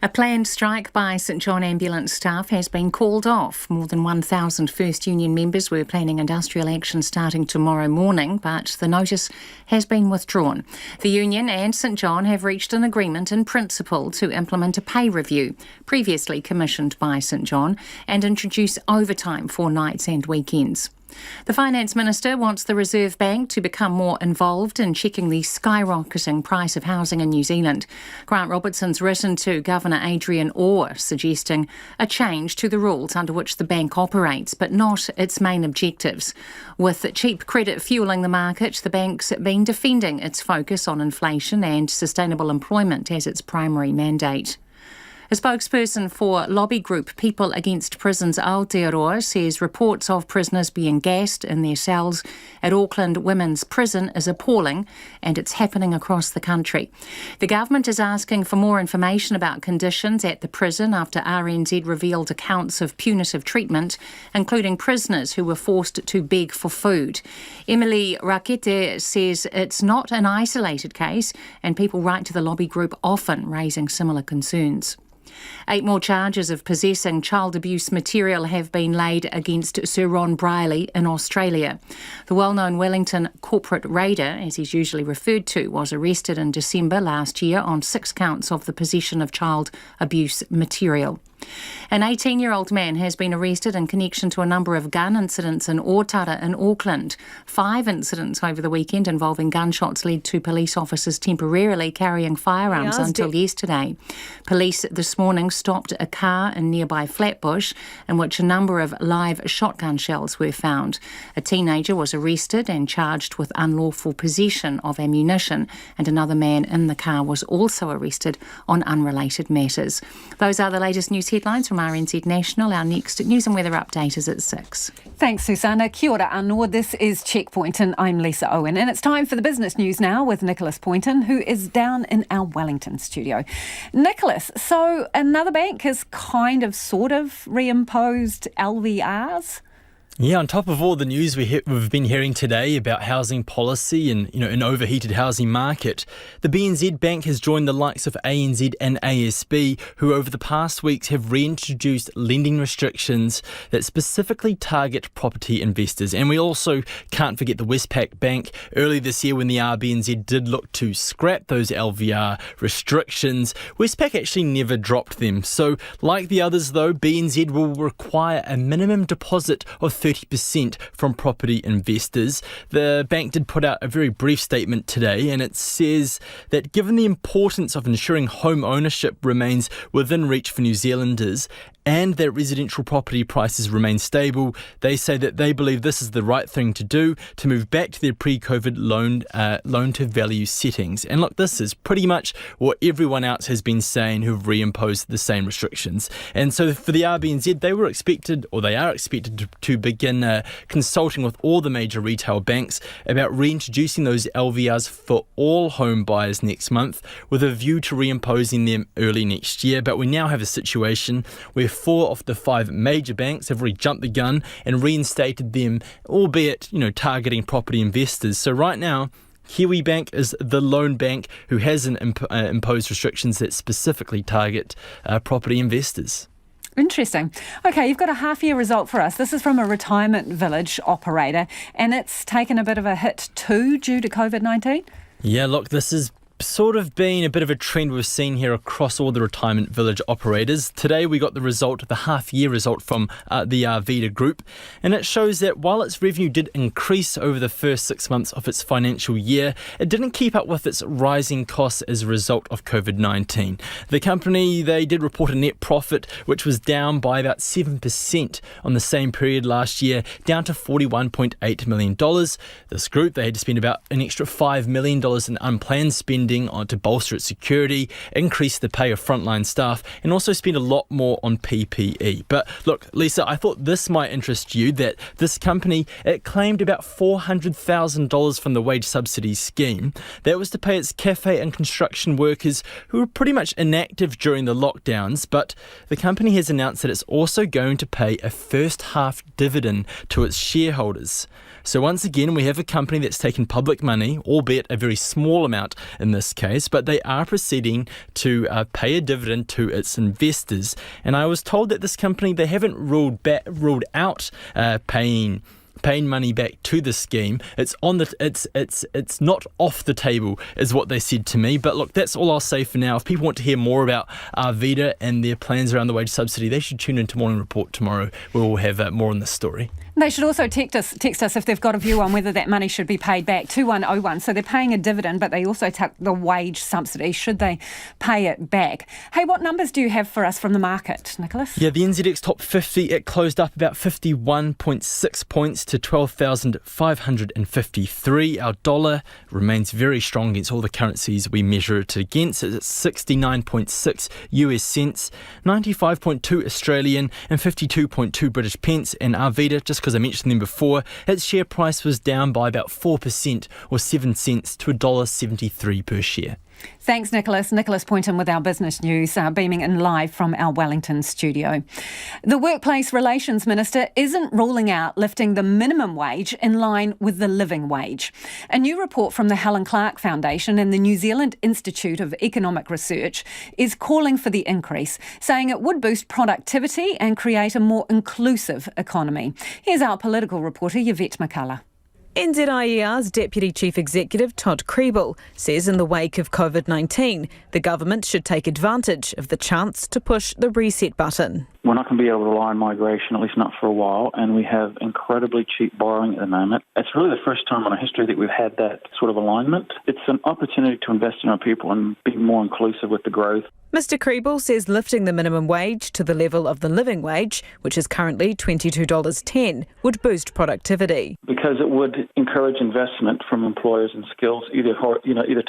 S7: A planned strike by St John ambulance staff has been called off. More than 1,000 First Union members were planning industrial action starting tomorrow morning, but the notice has been withdrawn. The union and St John have reached an agreement in principle to implement a pay review, previously commissioned by St John, and introduce overtime for nights and weekends. The Finance Minister wants the Reserve Bank to become more involved in checking the skyrocketing price of housing in New Zealand. Grant Robertson's written to Governor Adrian Orr, suggesting a change to the rules under which the bank operates, but not its main objectives. With cheap credit fuelling the market, the bank's been defending its focus on inflation and sustainable employment as its primary mandate. A spokesperson for lobby group People Against Prisons Aotearoa says reports of prisoners being gassed in their cells at Auckland Women's Prison is appalling, and it's happening across the country. The government is asking for more information about conditions at the prison after RNZ revealed accounts of punitive treatment, including prisoners who were forced to beg for food. Emily Rakete says it's not an isolated case, and people write to the lobby group often raising similar concerns. 8 more charges of possessing child abuse material have been laid against Sir Ron Briley in Australia. The well-known Wellington corporate raider, as he's usually referred to, was arrested in December last year on 6 counts of the possession of child abuse material. An 18-year-old man has been arrested in connection to a number of gun incidents in Otara in Auckland. 5 incidents over the weekend involving gunshots led to police officers temporarily carrying firearms until yesterday. Police this morning stopped a car in nearby Flatbush in which a number of live shotgun shells were found. A teenager was arrested and charged with unlawful possession of ammunition, and another man in the car was also arrested on unrelated matters. Those are the latest news headlines from RNZ National. Our next news and weather update is at 6.
S6: Thanks, Susanna. Kia ora anō. This is Checkpoint and I'm Lisa Owen. And it's time for the business news now with Nicholas Poynton, who is down in our Wellington studio. Nicholas, so another bank has sort of reimposed LVRs?
S11: Yeah, on top of all the news we've been hearing today about housing policy and an overheated housing market, the BNZ Bank has joined the likes of ANZ and ASB, who over the past weeks have reintroduced lending restrictions that specifically target property investors. And we also can't forget the Westpac Bank early this year when the RBNZ did look to scrap those LVR restrictions. Westpac actually never dropped them. So like the others though, BNZ will require a minimum deposit of 30% from property investors. The bank did put out a very brief statement today, and it says that given the importance of ensuring home ownership remains within reach for New Zealanders, and that residential property prices remain stable. They say that they believe this is the right thing to do to move back to their pre-COVID loan-to-value settings. And look, this is pretty much what everyone else has been saying who've reimposed the same restrictions. And so for the RBNZ, they are expected to begin consulting with all the major retail banks about reintroducing those LVRs for all home buyers next month, with a view to reimposing them early next year. But we now have a situation where 4 of the 5 major banks have already jumped the gun and reinstated them, albeit, targeting property investors. So right now, Kiwi Bank is the lone bank who hasn't imposed restrictions that specifically target property investors.
S6: Interesting. OK, you've got a half-year result for us. This is from a retirement village operator, and it's taken a bit of a hit too due to COVID-19? Yeah, look, this is sort of been a bit of a trend we've seen here across all the retirement village operators. Today we got the half-year result from the Arvida Group, and it shows that while its revenue did increase over the first 6 months of its financial year, it didn't keep up with its rising costs as a result of COVID-19. The company, they did report a net profit which was down by about 7% on the same period last year, down to $41.8 million. This group, they had to spend about an extra $5 million in unplanned spending to bolster its security, increase the pay of frontline staff, and also spend a lot more on PPE. But look, Lisa, I thought this might interest you, that this company, it claimed about $400,000 from the wage subsidy scheme. That was to pay its cafe and construction workers who were pretty much inactive during the lockdowns. But the company has announced that it's also going to pay a first half dividend to its shareholders. So once again, we have a company that's taken public money, albeit a very small amount in this case, but they are proceeding to pay a dividend to its investors. And I was told that this company, they haven't ruled out paying money back to the scheme. It's not off the table, is what they said to me. But look, that's all I'll say for now. If people want to hear more about Arvida and their plans around the wage subsidy, they should tune into Morning Report tomorrow, where we'll have more on this story. They should also text us if they've got a view on whether that money should be paid back. 2101. So they're paying a dividend, but they also took the wage subsidy. Should they pay it back? Hey, what numbers do you have for us from the market, Nicholas?
S11: Yeah, the NZX Top 50, it closed up about 51.6 points to 12,553. Our dollar remains very strong against all the currencies we measure it against. It's at 69.6 US cents, 95.2 Australian and 52.2 British pence. And Arvida, just because I mentioned them before, its share price was down by about 4% or 7 cents to $1.73 per share.
S6: Thanks, Nicholas. Nicholas Poynton with our business news, beaming in live from our Wellington studio. The Workplace Relations Minister isn't ruling out lifting the minimum wage in line with the living wage. A new report from the Helen Clark Foundation and the New Zealand Institute of Economic Research is calling for the increase, saying it would boost productivity and create a more inclusive economy. Here's our political reporter, Yvette McCullough.
S12: NZIER's Deputy Chief Executive Todd Kriebel says in the wake of COVID-19, the government should take advantage of the chance to push the reset button.
S13: We're not going to be able to rely on migration, at least not for a while, and we have incredibly cheap borrowing at the moment. It's really the first time in our history that we've had that sort of alignment. It's an opportunity to invest in our people and be more inclusive with the growth.
S12: Mr Kriebel says lifting the minimum wage to the level of the living wage, which is currently $22.10, would boost productivity.
S13: Because it would encourage investment from employers in skills, either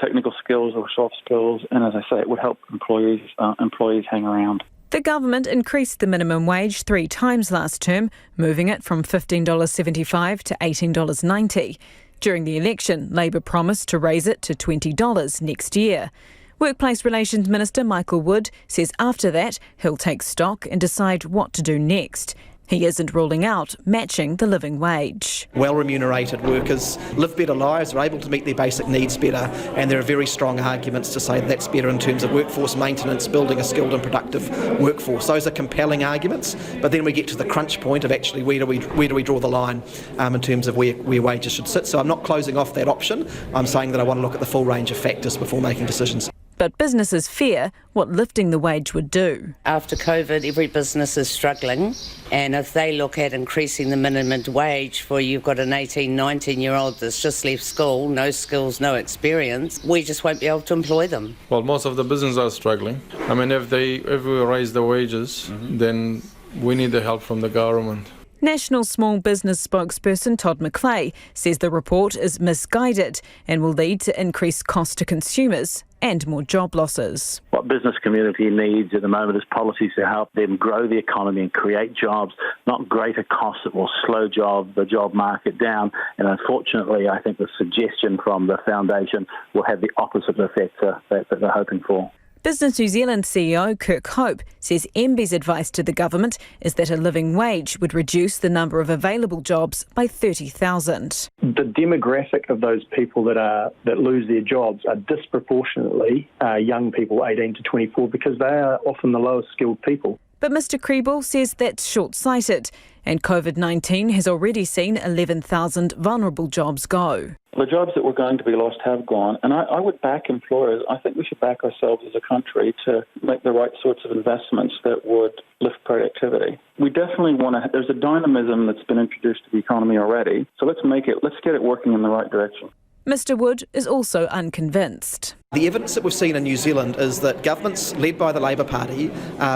S13: technical skills or soft skills, and as I say, it would help employees hang around.
S12: The government increased the minimum wage 3 times last term, moving it from $15.75 to $18.90. During the election, Labor promised to raise it to $20 next year. Workplace Relations Minister Michael Wood says after that he'll take stock and decide what to do next. He isn't ruling out matching the living wage.
S15: Well-remunerated workers live better lives, are able to meet their basic needs better, and there are very strong arguments to say that's better in terms of workforce maintenance, building a skilled and productive workforce. Those are compelling arguments, but then we get to the crunch point of actually where do we draw the line in terms of where wages should sit. So I'm not closing off that option. I'm saying that I want to look at the full range of factors before making decisions.
S12: But businesses fear what lifting the wage would do.
S16: After COVID, every business is struggling, and if they look at increasing the minimum wage for you've got an 18, 19-year-old that's just left school, no skills, no experience, we just won't be able to employ them.
S17: Well, most of the businesses are struggling. I mean, if we raise the wages, then we need the help from the government.
S12: National Small Business spokesperson Todd McClay says the report is misguided and will lead to increased costs to consumers and more job losses.
S19: What business community needs at the moment is policies to help them grow the economy and create jobs, not greater costs that will slow the job market down. And unfortunately, I think the suggestion from the foundation will have the opposite effect that they're hoping for.
S12: Business New Zealand CEO Kirk Hope says MBIE's advice to the government is that a living wage would reduce the number of available jobs by 30,000.
S20: The demographic of those people that lose their jobs are disproportionately young people 18 to 24 because they are often the lowest skilled people.
S12: But Mr Kriebel says that's short-sighted, and COVID-19 has already seen 11,000 vulnerable jobs go.
S13: The jobs that were going to be lost have gone, and I would back employers. I think we should back ourselves as a country to make the right sorts of investments that would lift productivity. We definitely want to. There's a dynamism that's been introduced to the economy already, so let's get it working in the right direction.
S12: Mr Wood is also unconvinced.
S15: The evidence that we've seen in New Zealand is that governments led by the Labour Party,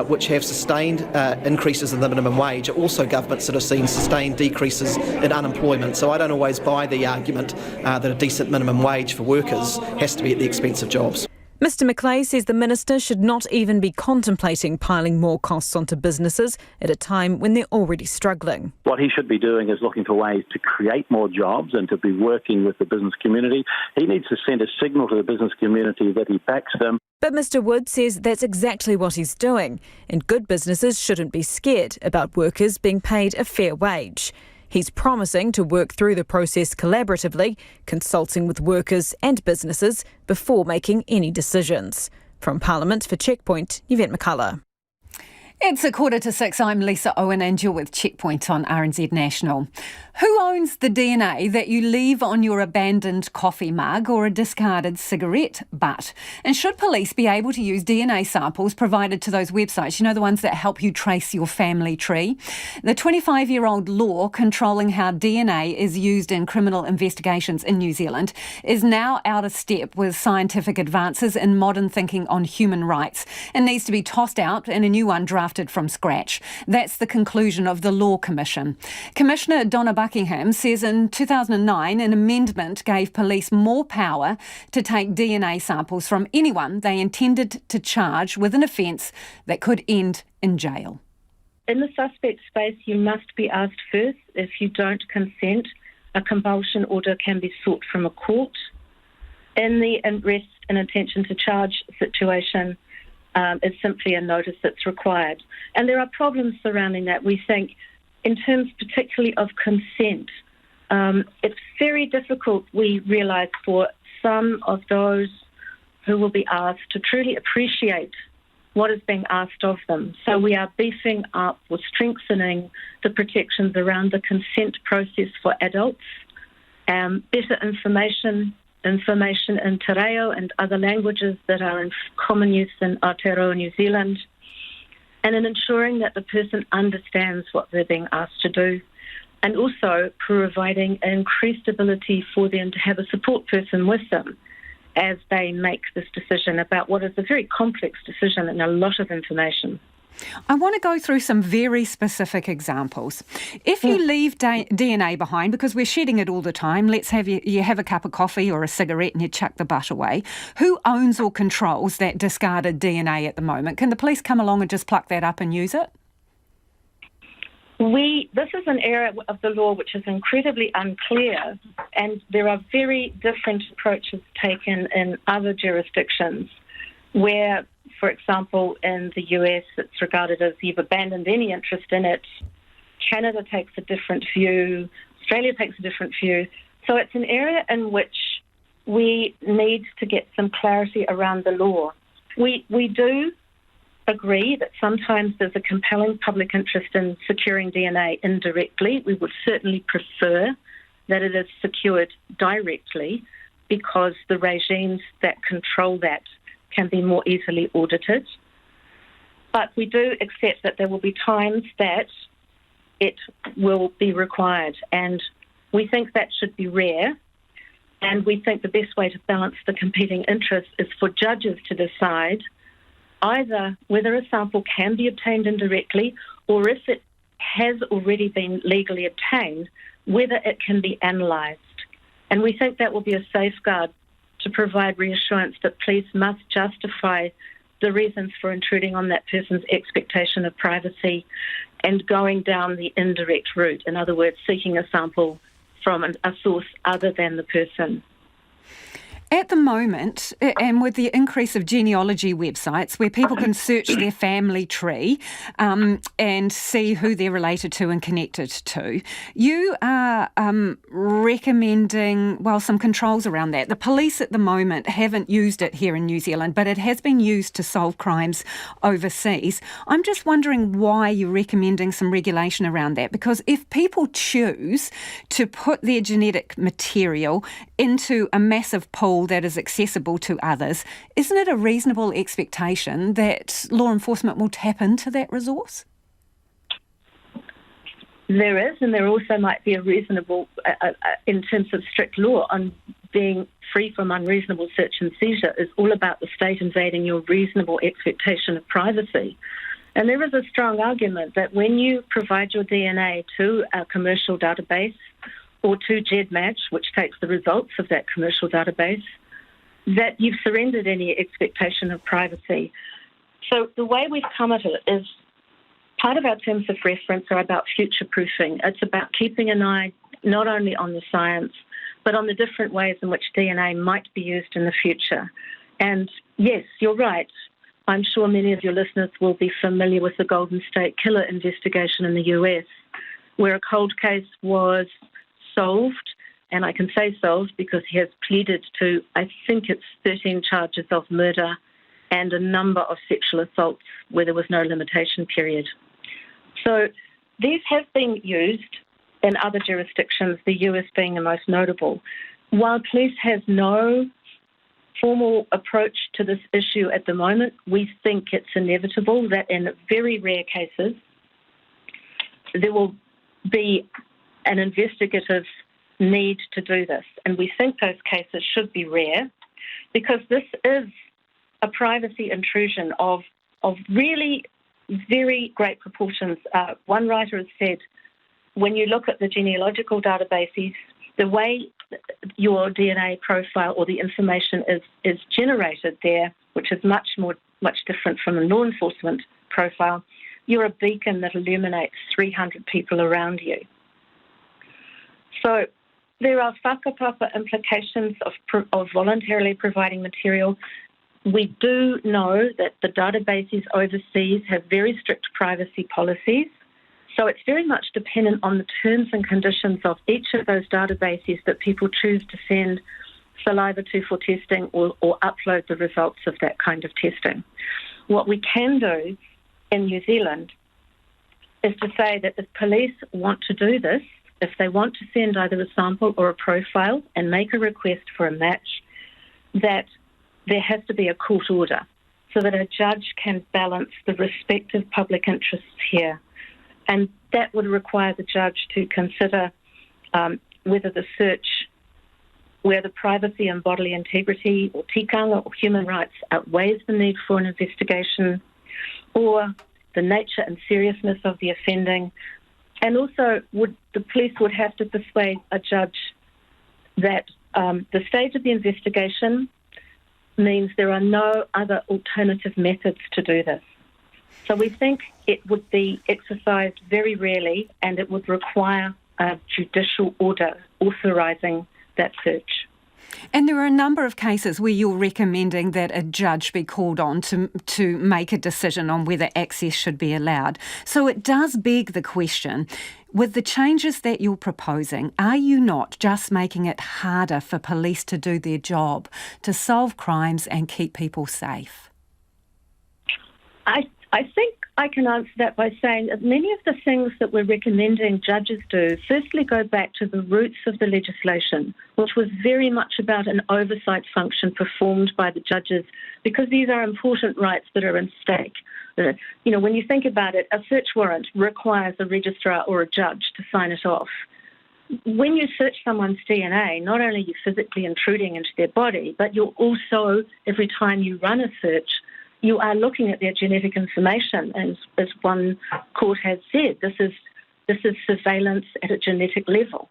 S15: which have sustained increases in the minimum wage, are also governments that have seen sustained decreases in unemployment. So I don't always buy the argument that a decent minimum wage for workers has to be at the expense of jobs.
S12: Mr McClay says the minister should not even be contemplating piling more costs onto businesses at a time when they're already struggling.
S19: What he should be doing is looking for ways to create more jobs and to be working with the business community. He needs to send a signal to the business community that he backs them.
S12: But Mr Wood says that's exactly what he's doing, and good businesses shouldn't be scared about workers being paid a fair wage. He's promising to work through the process collaboratively, consulting with workers and businesses before making any decisions. From Parliament for Checkpoint, Yvette McCullough.
S6: It's 5:45. I'm Lisa Owen and you're with Checkpoint on RNZ National. Who owns the DNA that you leave on your abandoned coffee mug or a discarded cigarette butt? And should police be able to use DNA samples provided to those websites, you know, the ones that help you trace your family tree? The 25-year-old law controlling how DNA is used in criminal investigations in New Zealand is now out of step with scientific advances in modern thinking on human rights and needs to be tossed out and a new one drafted from scratch. That's the conclusion of the Law Commission. Commissioner Donna Buckingham says in 2009 an amendment gave police more power to take DNA samples from anyone they intended to charge with an offence that could end in jail.
S21: In the suspect space, you must be asked first. If you don't consent, a compulsion order can be sought from a court. In the arrest and intention to charge situation, it's simply a notice that's required. And there are problems surrounding that. We think, in terms particularly of consent, it's very difficult, we realise, for some of those who will be asked to truly appreciate what is being asked of them. So we are beefing up or strengthening the protections around the consent process for adults, better information in te reo and other languages that are in common use in Aotearoa, New Zealand, and in ensuring that the person understands what they're being asked to do, and also providing increased ability for them to have a support person with them as they make this decision about what is a very complex decision and a lot of information.
S6: I want to go through some very specific examples. If you leave DNA behind, because we're shedding it all the time, let's have you have a cup of coffee or a cigarette and you chuck the butt away. Who owns or controls that discarded DNA at the moment? Can the police come along and just pluck that up and use it?
S21: This is an area of the law which is incredibly unclear, and there are very different approaches taken in other jurisdictions where, for example, in the US, it's regarded as you've abandoned any interest in it. Canada takes a different view. Australia takes a different view. So it's an area in which we need to get some clarity around the law. We do agree that sometimes there's a compelling public interest in securing DNA indirectly. We would certainly prefer that it is secured directly because the regimes that control that can be more easily audited. But we do accept that there will be times that it will be required, and we think that should be rare. And we think the best way to balance the competing interests is for judges to decide either whether a sample can be obtained indirectly, or if it has already been legally obtained, whether it can be analysed. And we think that will be a safeguard to provide reassurance that police must justify the reasons for intruding on that person's expectation of privacy and going down the indirect route. In other words, seeking a sample from a source other than the person.
S6: At the moment, and with the increase of genealogy websites where people can search their family tree and see who they're related to and connected to, you are recommending, some controls around that. The police at the moment haven't used it here in New Zealand, but it has been used to solve crimes overseas. I'm just wondering why you're recommending some regulation around that, because if people choose to put their genetic material into a massive pool that is accessible to others, isn't it a reasonable expectation that law enforcement will tap into that resource?
S21: There is, and there also might be a reasonable, in terms of strict law, on being free from unreasonable search and seizure is all about the state invading your reasonable expectation of privacy. And there is a strong argument that when you provide your DNA to a commercial database or to GEDmatch, which takes the results of that commercial database, that you've surrendered any expectation of privacy. So the way we've come at it is part of our terms of reference are about future-proofing. It's about keeping an eye not only on the science, but on the different ways in which DNA might be used in the future. And yes, you're right. I'm sure many of your listeners will be familiar with the Golden State Killer investigation in the US, where a cold case was solved, and I can say solved because he has pleaded to, I think it's 13 charges of murder and a number of sexual assaults where there was no limitation period. So these have been used in other jurisdictions, the US being the most notable. While police has no formal approach to this issue at the moment, we think it's inevitable that in very rare cases there will be an investigative need to do this. And we think those cases should be rare because this is a privacy intrusion of really very great proportions. One writer has said, when you look at the genealogical databases, the way your DNA profile or the information is generated there, which is much different from a law enforcement profile, you're a beacon that illuminates 300 people around you. So there are whakapapa implications of voluntarily providing material. We do know that the databases overseas have very strict privacy policies. So it's very much dependent on the terms and conditions of each of those databases that people choose to send saliva to for testing or upload the results of that kind of testing. What we can do in New Zealand is to say that if police want to do this, if they want to send either a sample or a profile and make a request for a match, that there has to be a court order so that a judge can balance the respective public interests here. And that would require the judge to consider whether the search, where the privacy and bodily integrity or tikanga or human rights outweighs the need for an investigation, or the nature and seriousness of the offending. And also, the police would have to persuade a judge that the stage of the investigation means there are no other alternative methods to do this. So we think it would be exercised very rarely, and it would require a judicial order authorising that search.
S6: And there are a number of cases where you're recommending that a judge be called on to make a decision on whether access should be allowed. So it does beg the question, with the changes that you're proposing, are you not just making it harder for police to do their job, to solve crimes and keep people safe?
S21: I think I can answer that by saying that many of the things that we're recommending judges do firstly go back to the roots of the legislation, which was very much about an oversight function performed by the judges, because these are important rights that are in stake. You know, when you think about it, a search warrant requires a registrar or a judge to sign it off. When you search someone's DNA, not only are you physically intruding into their body, but you're also, every time you run a search, you are looking at their genetic information, as one court has said. This is surveillance at a genetic level.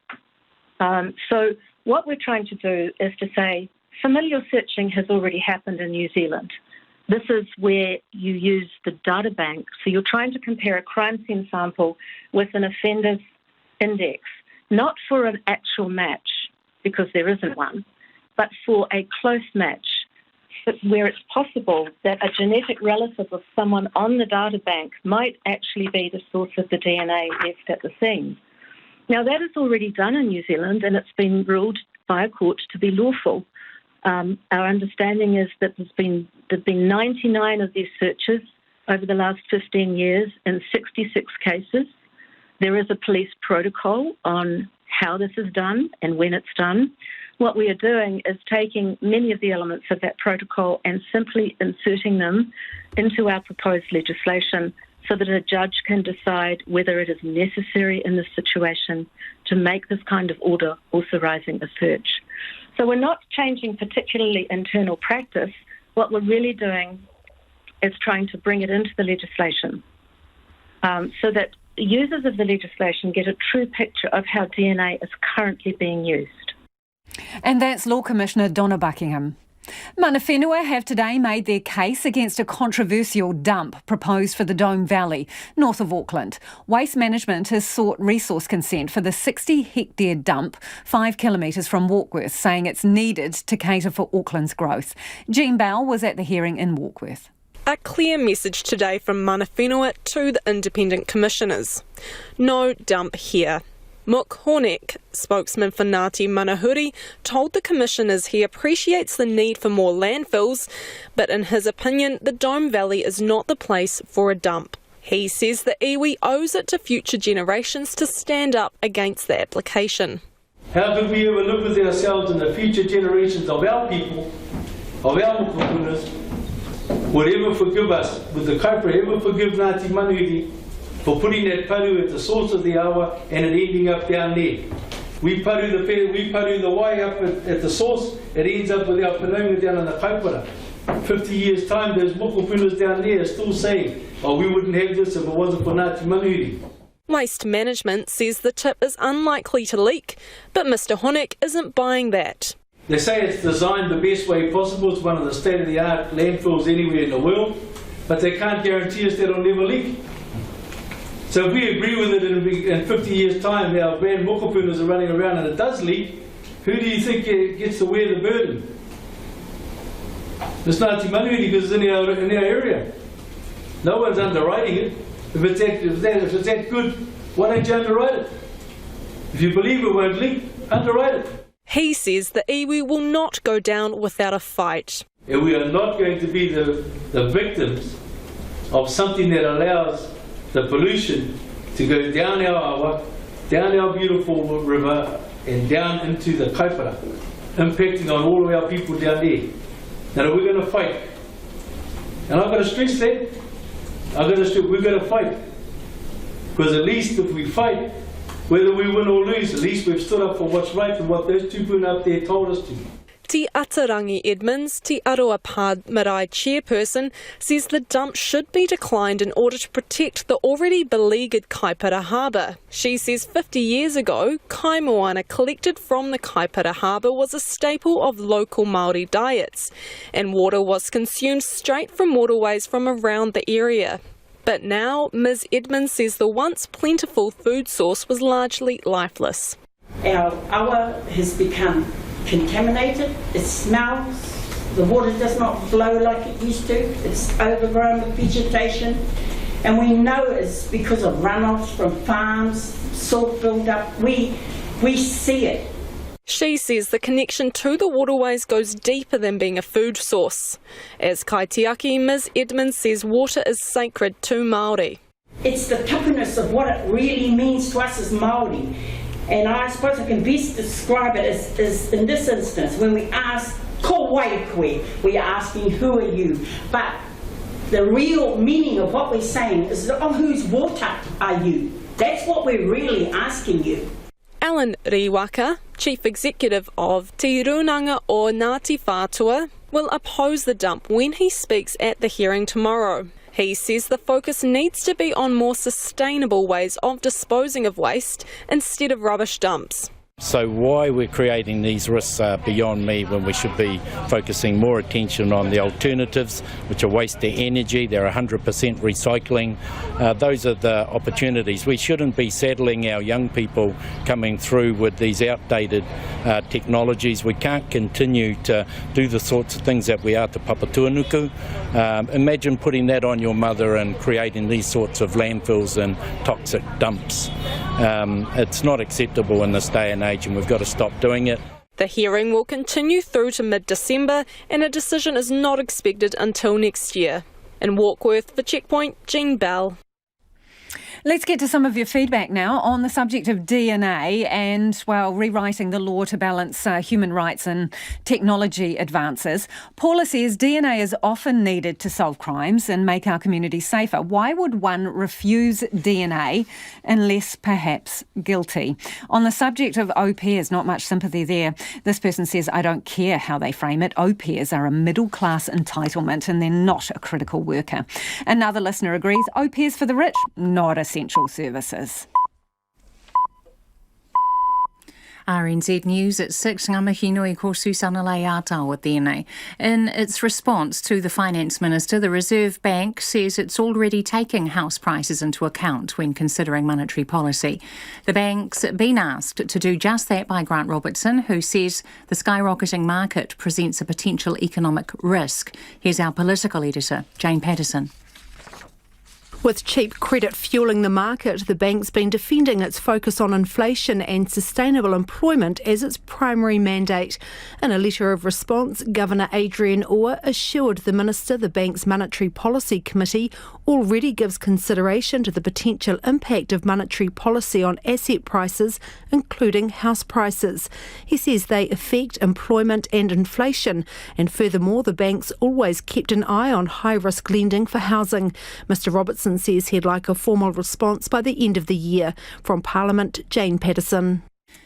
S21: So what we're trying to do is to say familial searching has already happened in New Zealand. This is where you use the data bank. So you're trying to compare a crime scene sample with an offender's index, not for an actual match, because there isn't one, but for a close match, where it's possible that a genetic relative of someone on the data bank might actually be the source of the DNA left at the scene. Now, that is already done in New Zealand, and it's been ruled by a court to be lawful. Our understanding is that there's been 99 of these searches over the last 15 years in 66 cases. There is a police protocol on how this is done and when it's done. What we are doing is taking many of the elements of that protocol and simply inserting them into our proposed legislation so that a judge can decide whether it is necessary in this situation to make this kind of order authorising a search. So we're not changing particularly internal practice. What we're really doing is trying to bring it into the legislation so that users of the legislation get a true picture of how DNA is currently being used.
S6: And that's Law Commissioner Donna Buckingham. Mana whenua have today made their case against a controversial dump proposed for the Dome Valley, north of Auckland. Waste Management has sought resource consent for the 60-hectare dump 5 kilometres from Warkworth, saying it's needed to cater for Auckland's growth. Jean Bell was at the hearing in Warkworth.
S14: A clear message today from mana whenua to the independent commissioners. No dump here. Muk Horneck, spokesman for Ngāti Manahuri, told the commissioners he appreciates the need for more landfills, but in his opinion, the Dome Valley is not the place for a dump. He says the iwi owes it to future generations to stand up against the application.
S18: How could we ever live with ourselves and the future generations of our people, of our mokupunas, would ever forgive us, would the kaupere ever forgive Ngāti Manahuri for putting that paru at the source of the awa and it ending up down there? We paru the wai up at the source, it ends up with our panaunga down in the kaupara. 50 years time, those mokupunas down there are still saying, oh, we wouldn't have this if it wasn't for Ngāti Manahuri.
S14: Waste Management says the tip is unlikely to leak, but Mr Horneck isn't buying that.
S18: They say it's designed the best way possible. It's one of the state-of-the-art landfills anywhere in the world, but they can't guarantee us that it'll never leak. So if we agree with it in 50 years' time, our grand mokupunas are running around and it does leak, who do you think gets to wear the burden? It's Ngāti Manahuri because it's in our area. No one's underwriting it. If it's that good, why don't you underwrite it? If you believe it won't leak, underwrite it.
S14: He says the iwi will not go down without a fight.
S18: And we are not going to be the victims of something that allows the pollution to go down our awa, down our beautiful river, and down into the kaupara, impacting on all of our people down there. Now we're going to fight. And I've got to stress that. We're going to fight. Because at least if we fight, whether we win or lose, at least we've stood up for what's right and what those tupuna up there told us to.
S14: Te Atarangi Edmonds, Te Aroa Pā Marae chairperson, says the dump should be declined in order to protect the already beleaguered Kaipara Harbour. She says 50 years ago, kaimoana collected from the Kaipara Harbour was a staple of local Māori diets, and water was consumed straight from waterways from around the area. But now, Ms Edmonds says the once plentiful food source was largely lifeless.
S22: Our awa has become contaminated, it smells, the water does not flow like it used to, it's overgrown with vegetation, and we know it's because of runoffs from farms, salt build-up, we see it.
S14: She says the connection to the waterways goes deeper than being a food source. As kaitiaki, Ms Edmonds says water is sacred to Māori.
S22: It's the tupiness of what it really means to us as Māori. And I suppose I can best describe it as in this instance, when we ask, ko wai koe, we are asking, who are you? But the real meaning of what we're saying is, oh, whose water are you? That's what we're really asking you.
S14: Alan Riwaka, Chief Executive of Te Runanga o Ngāti Whātua, will oppose the dump when he speaks at the hearing tomorrow. He says the focus needs to be on more sustainable ways of disposing of waste instead of rubbish dumps.
S1: So why we're creating these risks are beyond me, when we should be focusing more attention on the alternatives, which are waste to energy. They're 100% recycling. Those are the opportunities. We shouldn't be saddling our young people coming through with these outdated technologies. We can't continue to do the sorts of things that we are to Papatuanuku. Imagine putting that on your mother and creating these sorts of landfills and toxic dumps. It's not acceptable in this day and age, and we've got to stop doing it.
S14: The hearing will continue through to mid-December, and a decision is not expected until next year. In Warkworth for Checkpoint, Jean Bell.
S6: Let's get to some of your feedback now on the subject of DNA and, well, rewriting the law to balance human rights and technology advances. Paula says DNA is often needed to solve crimes and make our community safer. Why would one refuse DNA unless perhaps guilty? On the subject of au pairs, not much sympathy there. This person says, I don't care how they frame it. Au pairs are a middle-class entitlement and they're not a critical worker. Another listener agrees, au pairs for the rich, not essential services.
S7: RNZ News at 6, ngā mihi nui ko Susana Leātau at tēnei. In its response to the Finance Minister, the Reserve Bank says it's already taking house prices into account when considering monetary policy. The bank's been asked to do just that by Grant Robertson, who says the skyrocketing market presents a potential economic risk. Here's our political editor, Jane Patterson.
S2: With cheap credit fuelling the market, the bank's been defending its focus on inflation and sustainable employment as its primary mandate. In a letter of response, Governor Adrian Orr assured the Minister the bank's Monetary Policy Committee already gives consideration to the potential impact of monetary policy on asset prices, including house prices. He says they affect employment and inflation, and furthermore, the bank's always kept an eye on high-risk lending for housing. Mr Robertson says he'd like a formal response by the end of the year. From Parliament, Jane Patterson.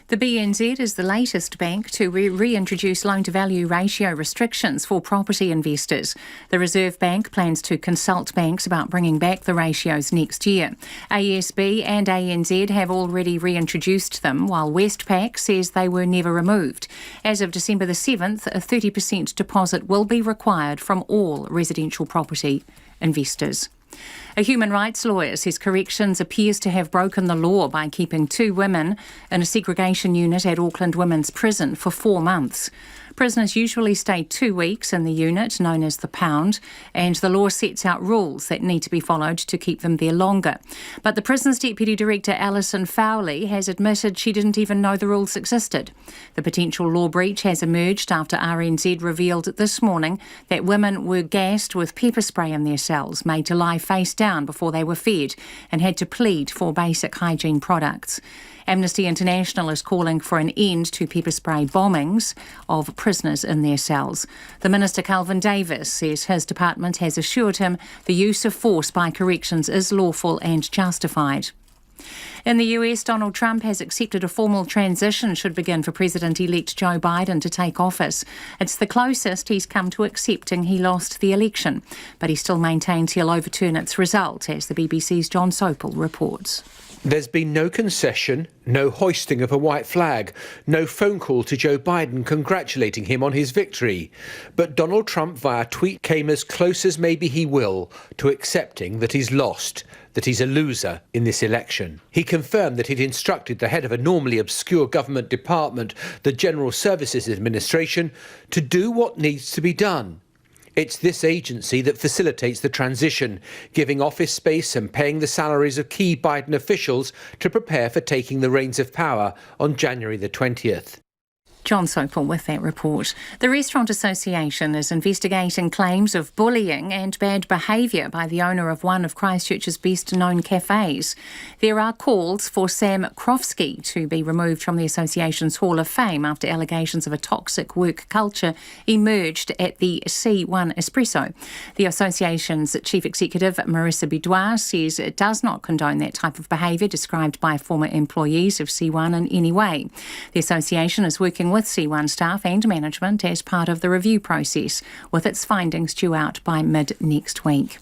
S7: The BNZ is the latest bank to reintroduce loan-to-value ratio restrictions for property investors. The Reserve Bank plans to consult banks about bringing back the ratios next year. ASB and ANZ have already reintroduced them, while Westpac says they were never removed. As of December the 7th, a 30% deposit will be required from all residential property investors. A human rights lawyer says Corrections appears to have broken the law by keeping 2 women in a segregation unit at Auckland Women's Prison for 4 months. Prisoners usually stay 2 weeks in the unit, known as the Pound, and the law sets out rules that need to be followed to keep them there longer. But the prison's Deputy Director Alison Fowley has admitted she didn't even know the rules existed. The potential law breach has emerged after RNZ revealed this morning that women were gassed with pepper spray in their cells, made to lie face down before they were fed, and had to plead for basic hygiene products. Amnesty International is calling for an end to pepper spray bombings of prisoners in their cells. The Minister, Calvin Davis, says his department has assured him the use of force by Corrections is lawful and justified. In the US, Donald Trump has accepted a formal transition should begin for President-elect Joe Biden to take office. It's the closest he's come to accepting he lost the election, but he still maintains he'll overturn its result, as the BBC's John Sopel reports.
S23: There's been no concession, no hoisting of a white flag, no phone call to Joe Biden congratulating him on his victory. But Donald Trump via tweet came as close as maybe he will to accepting that he's lost, that he's a loser in this election. He confirmed that he'd instructed the head of a normally obscure government department, the General Services Administration, to do what needs to be done. It's this agency that facilitates the transition, giving office space and paying the salaries of key Biden officials to prepare for taking the reins of power on January the 20th.
S7: John Sopel with that report. The Restaurant Association is investigating claims of bullying and bad behaviour by the owner of one of Christchurch's best-known cafes. There are calls for Sam Krofsky to be removed from the association's Hall of Fame after allegations of a toxic work culture emerged at the C1 Espresso. The association's chief executive, Marissa Bidois, says it does not condone that type of behaviour described by former employees of C1 in any way. The association is working with C1 staff and management as part of the review process, with its findings due out by mid next week.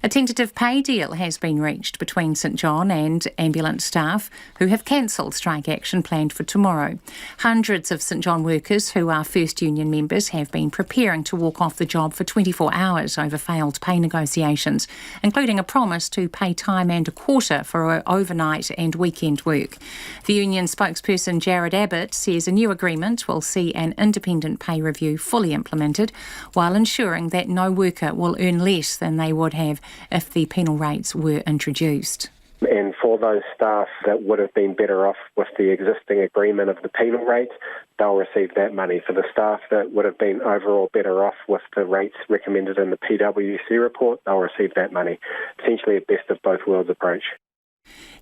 S7: A tentative pay deal has been reached between St John and ambulance staff who have cancelled strike action planned for tomorrow. Hundreds of St John workers who are first union members have been preparing to walk off the job for 24 hours over failed pay negotiations, including a promise to pay time and a quarter for overnight and weekend work. The union spokesperson Jared Abbott says a new agreement will see an independent pay review fully implemented, while ensuring that no worker will earn less than they would have if the penal rates were introduced.
S3: And for those staff that would have been better off with the existing agreement of the penal rates, they'll receive that money. For the staff that would have been overall better off with the rates recommended in the PwC report, they'll receive that money. Essentially a best of both worlds approach.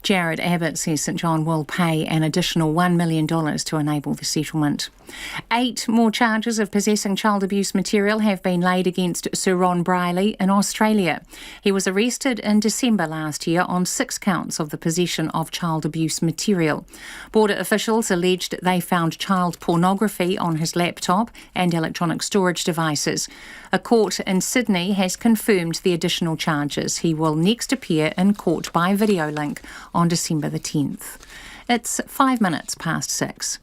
S7: Jared Abbott says St John will pay an additional $1 million to enable the settlement. 8 more charges of possessing child abuse material have been laid against Sir Ron Briley in Australia. He was arrested in December last year on 6 counts of the possession of child abuse material. Border officials alleged they found child pornography on his laptop and electronic storage devices. A court in Sydney has confirmed the additional charges. He will next appear in court by video link on December the 10th. It's 5 minutes past 6.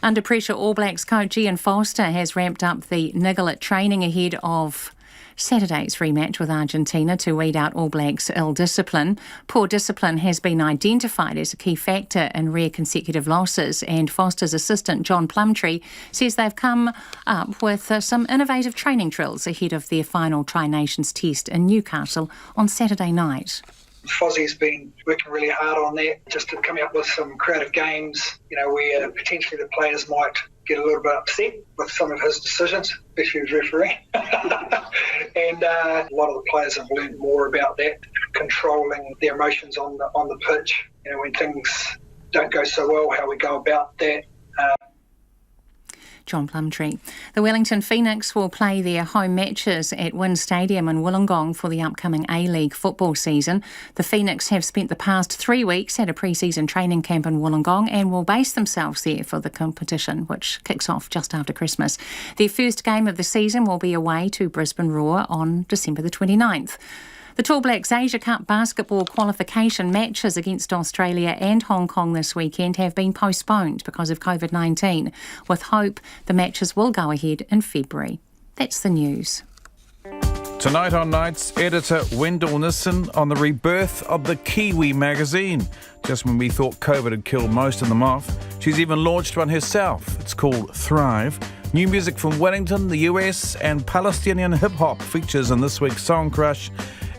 S7: Under pressure, All Blacks coach Ian Foster has ramped up the niggle at training ahead of Saturday's rematch with Argentina to weed out All Blacks' ill discipline. Poor discipline has been identified as a key factor in rare consecutive losses, and Foster's assistant John Plumtree says they've come up with some innovative training drills ahead of their final Tri-Nations test in Newcastle on Saturday night.
S5: Fozzie's been working really hard on that, just to come up with some creative games, where potentially the players might get a little bit upset with some of his decisions, especially as referee. And a lot of the players have learned more about that, controlling their emotions on the pitch. When things don't go so well, how we go about that.
S7: John Plumtree. The Wellington Phoenix will play their home matches at Wynn Stadium in Wollongong for the upcoming A-League football season. The Phoenix have spent the past 3 weeks at a pre-season training camp in Wollongong and will base themselves there for the competition, which kicks off just after Christmas. Their first game of the season will be away to Brisbane Roar on December the 29th. The Tall Blacks Asia Cup basketball qualification matches against Australia and Hong Kong this weekend have been postponed because of COVID-19, with hope the matches will go ahead in February. That's the news.
S9: Tonight on Nights, editor Wendell Nissen on the rebirth of the Kiwi magazine. Just when we thought COVID had killed most of them off, she's even launched one herself. It's called Thrive. New music from Wellington, the US, and Palestinian hip-hop features in this week's Song Crush.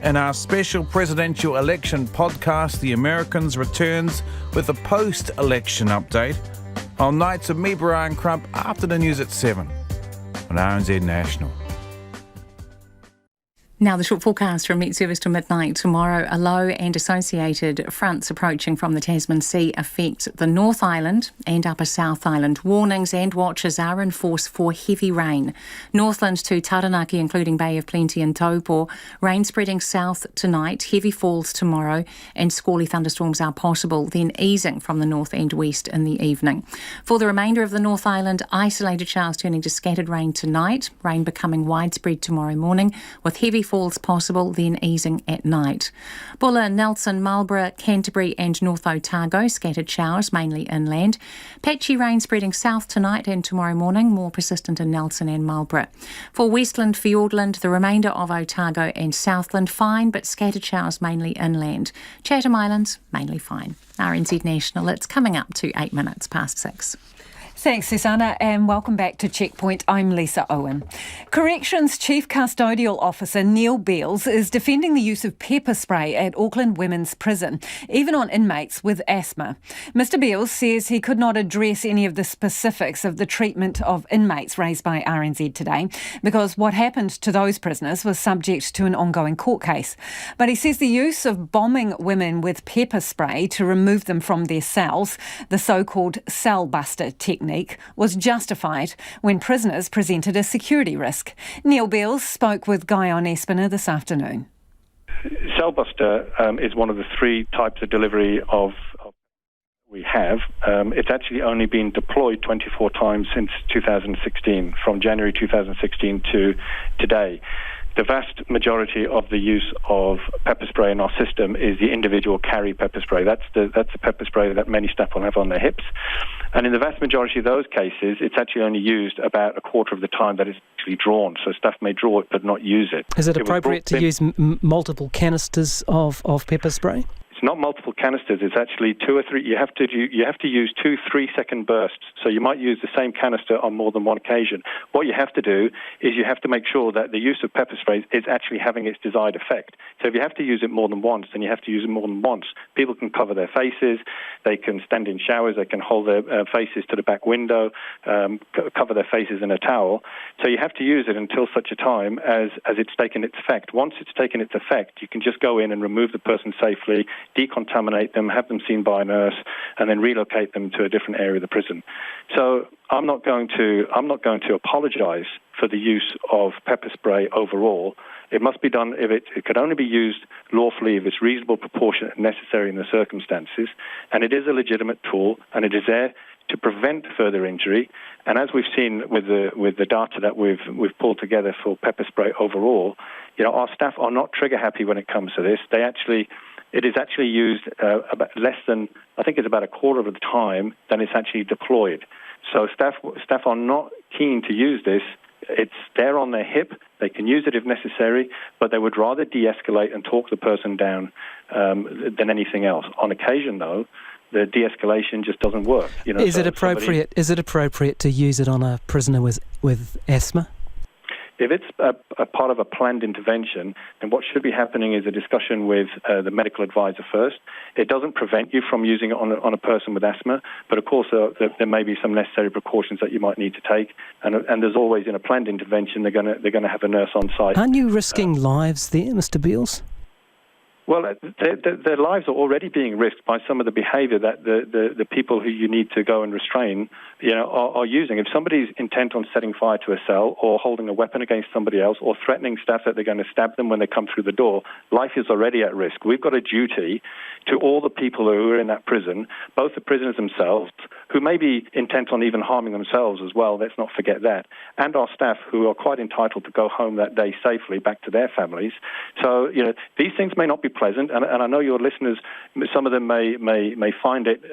S9: And our special presidential election podcast, The Americans, returns with a post-election update on Nights of me, Brian Crump, after the news at 7 on RNZ National.
S7: Now the short forecast from Met Service to midnight tomorrow. A low and associated fronts approaching from the Tasman Sea affect the North Island and Upper South Island. Warnings and watches are in force for heavy rain. Northland to Taranaki, including Bay of Plenty and Taupo. Rain spreading south tonight, heavy falls tomorrow, and squally thunderstorms are possible, then easing from the north and west in the evening. For the remainder of the North Island, isolated showers turning to scattered rain tonight. Rain becoming widespread tomorrow morning, with heavy falls possible, then easing at night. Bulla, Nelson, Marlborough, Canterbury and North Otago, scattered showers, mainly inland. Patchy rain spreading south tonight and tomorrow morning, more persistent in Nelson and Marlborough. For Westland, Fiordland, the remainder of Otago and Southland, fine, but scattered showers mainly inland. Chatham Islands, mainly fine. RNZ National, it's coming up to 8 minutes past 6.
S6: Thanks, Susanna, and welcome back to Checkpoint. I'm Lisa Owen. Corrections Chief Custodial Officer Neil Beales is defending the use of pepper spray at Auckland Women's Prison, even on inmates with asthma. Mr Beales says he could not address any of the specifics of the treatment of inmates raised by RNZ today because what happened to those prisoners was subject to an ongoing court case. But he says the use of bombing women with pepper spray to remove them from their cells, the so-called cell buster technique, was justified when prisoners presented a security risk. Neil Beales spoke with Guy on Espiner this afternoon.
S4: Cellbuster is one of the three types of delivery of we have. It's actually only been deployed 24 times since 2016, from January 2016 to today. The vast majority of the use of pepper spray in our system is the individual carry pepper spray. That's the pepper spray that many staff will have on their hips. And in the vast majority of those cases, it's actually only used about a quarter of the time that it's actually drawn. So staff may draw it but not use it.
S8: Is it appropriate to use multiple canisters of pepper spray?
S4: It's not multiple canisters. It's actually 2 or 3. You have to use 2 3-second bursts. So you might use the same canister on more than one occasion. What you have to do is you have to make sure that the use of pepper sprays is actually having its desired effect. So if you have to use it more than once, then you have to use it more than once. People can cover their faces. They can stand in showers. They can hold their faces to the back window, cover their faces in a towel. So you have to use it until such a time as it's taken its effect. Once it's taken its effect, you can just go in and remove the person safely, decontaminate them, have them seen by a nurse, and then relocate them to a different area of the prison. So I'm not going to apologise for the use of pepper spray overall. It must be done if it could only be used lawfully if it's reasonable, proportionate, and necessary in the circumstances. And it is a legitimate tool, and it is there to prevent further injury. And as we've seen with the data that we've pulled together for pepper spray overall, our staff are not trigger happy when it comes to this. It is actually used about less than, I think it's about a quarter of the time than it's actually deployed. So staff are not keen to use this. It's there on their hip. They can use it if necessary, but they would rather de-escalate and talk the person down than anything else. On occasion, though, the de-escalation just doesn't work.
S8: Is it appropriate to use it on a prisoner with asthma?
S4: If it's a part of a planned intervention, then what should be happening is a discussion with the medical advisor first. It doesn't prevent you from using it on a person with asthma, but of course there may be some necessary precautions that you might need to take. And there's always, in a planned intervention, they're going to have a nurse on site.
S8: Aren't you risking lives there, Mr. Beales?
S4: Well, their lives are already being risked by some of the behaviour that the people who you need to go and restrain, are using. If somebody's intent on setting fire to a cell or holding a weapon against somebody else or threatening staff that they're going to stab them when they come through the door, life is already at risk. We've got a duty to all the people who are in that prison, both the prisoners themselves, who may be intent on even harming themselves as well, let's not forget that, and our staff who are quite entitled to go home that day safely back to their families. So, these things may not be pleasant, and I know your listeners, some of them may find it,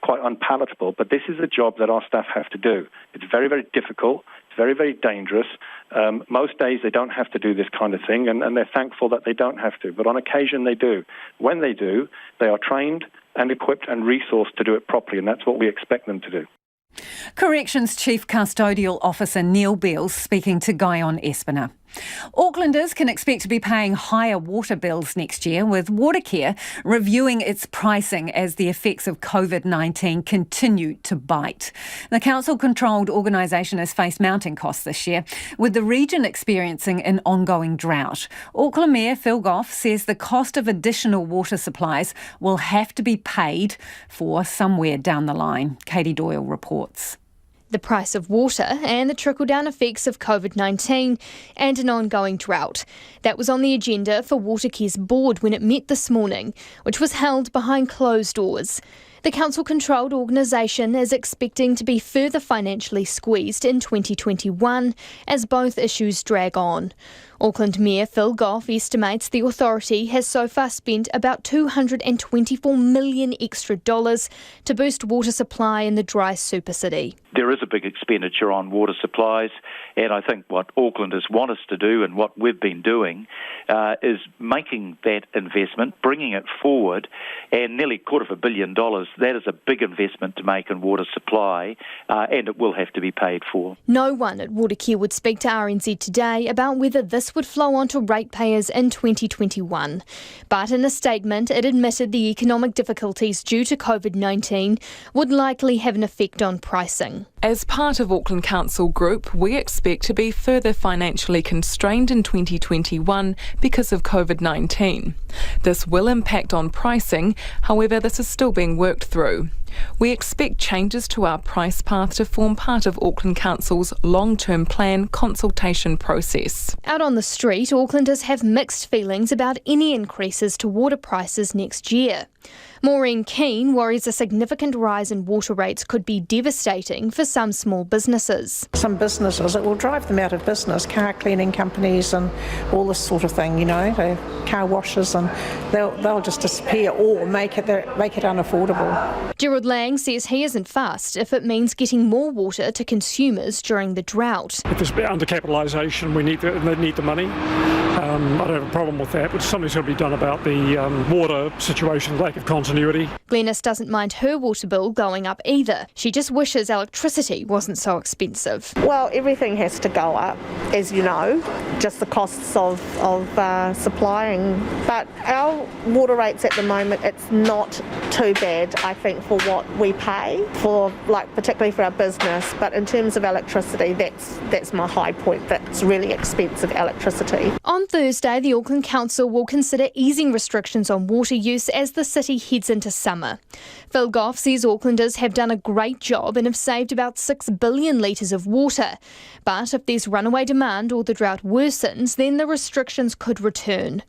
S4: quite unpalatable, but this is a job that our staff have to do. It's very, very difficult. It's very, very dangerous. Most days they don't have to do this kind of thing, and they're thankful that they don't have to. But on occasion they do. When they do, they are trained and equipped and resourced to do it properly, and that's what we expect them to do.
S6: Corrections Chief Custodial Officer Neil Beales speaking to Guy on Espiner. Aucklanders can expect to be paying higher water bills next year, with Watercare reviewing its pricing as the effects of COVID-19 continue to bite. The council-controlled organisation has faced mounting costs this year, with the region experiencing an ongoing drought. Auckland Mayor Phil Goff says the cost of additional water supplies will have to be paid for somewhere down the line. Katie Doyle reports.
S10: The price of water and the trickle-down effects of COVID-19 and an ongoing drought. That was on the agenda for Watercare's board when it met this morning, which was held behind closed doors. The council-controlled organisation is expecting to be further financially squeezed in 2021 as both issues drag on. Auckland Mayor Phil Goff estimates the authority has so far spent about $224 million extra to boost water supply in the dry super city.
S11: There is a big expenditure on water supplies, and I think what Aucklanders want us to do and what we've been doing is making that investment, bringing it forward, and nearly $250 million. That is a big investment to make in water supply, and it will have to be paid for.
S10: No one at Watercare would speak to RNZ today about whether this would flow on to ratepayers in 2021. But in a statement, it admitted the economic difficulties due to COVID-19 would likely have an effect on pricing.
S16: As part of Auckland Council Group, we expect to be further financially constrained in 2021 because of COVID-19. This will impact on pricing, however, this is still being worked through. We expect changes to our price path to form part of Auckland Council's long-term plan consultation process.
S10: Out on the street, Aucklanders have mixed feelings about any increases to water prices next year. Maureen Keane worries a significant rise in water rates could be devastating for some small businesses.
S17: Some businesses, it will drive them out of business, car cleaning companies and all this sort of thing, the car washes, and they'll just disappear or make it unaffordable.
S10: Gerald Lang says he isn't fussed if it means getting more water to consumers during the drought.
S24: If there's undercapitalisation, they need the money. I don't have a problem with that, but something's got to be done about the water situation, lack of continuity.
S10: Glenys doesn't mind her water bill going up either. She just wishes electricity wasn't so expensive.
S25: Well, everything has to go up, as you know, just the costs of supplying. But our water rates at the moment, it's not too bad, I think, for what we pay, particularly for our business. But in terms of electricity, that's my high point. That's really expensive electricity.
S10: On Thursday, the Auckland Council will consider easing restrictions on water use as the city heads into summer. Phil Goff says Aucklanders have done a great job and have saved about 6 billion litres of water. But if there's runaway demand or the drought worsens, then the restrictions could return.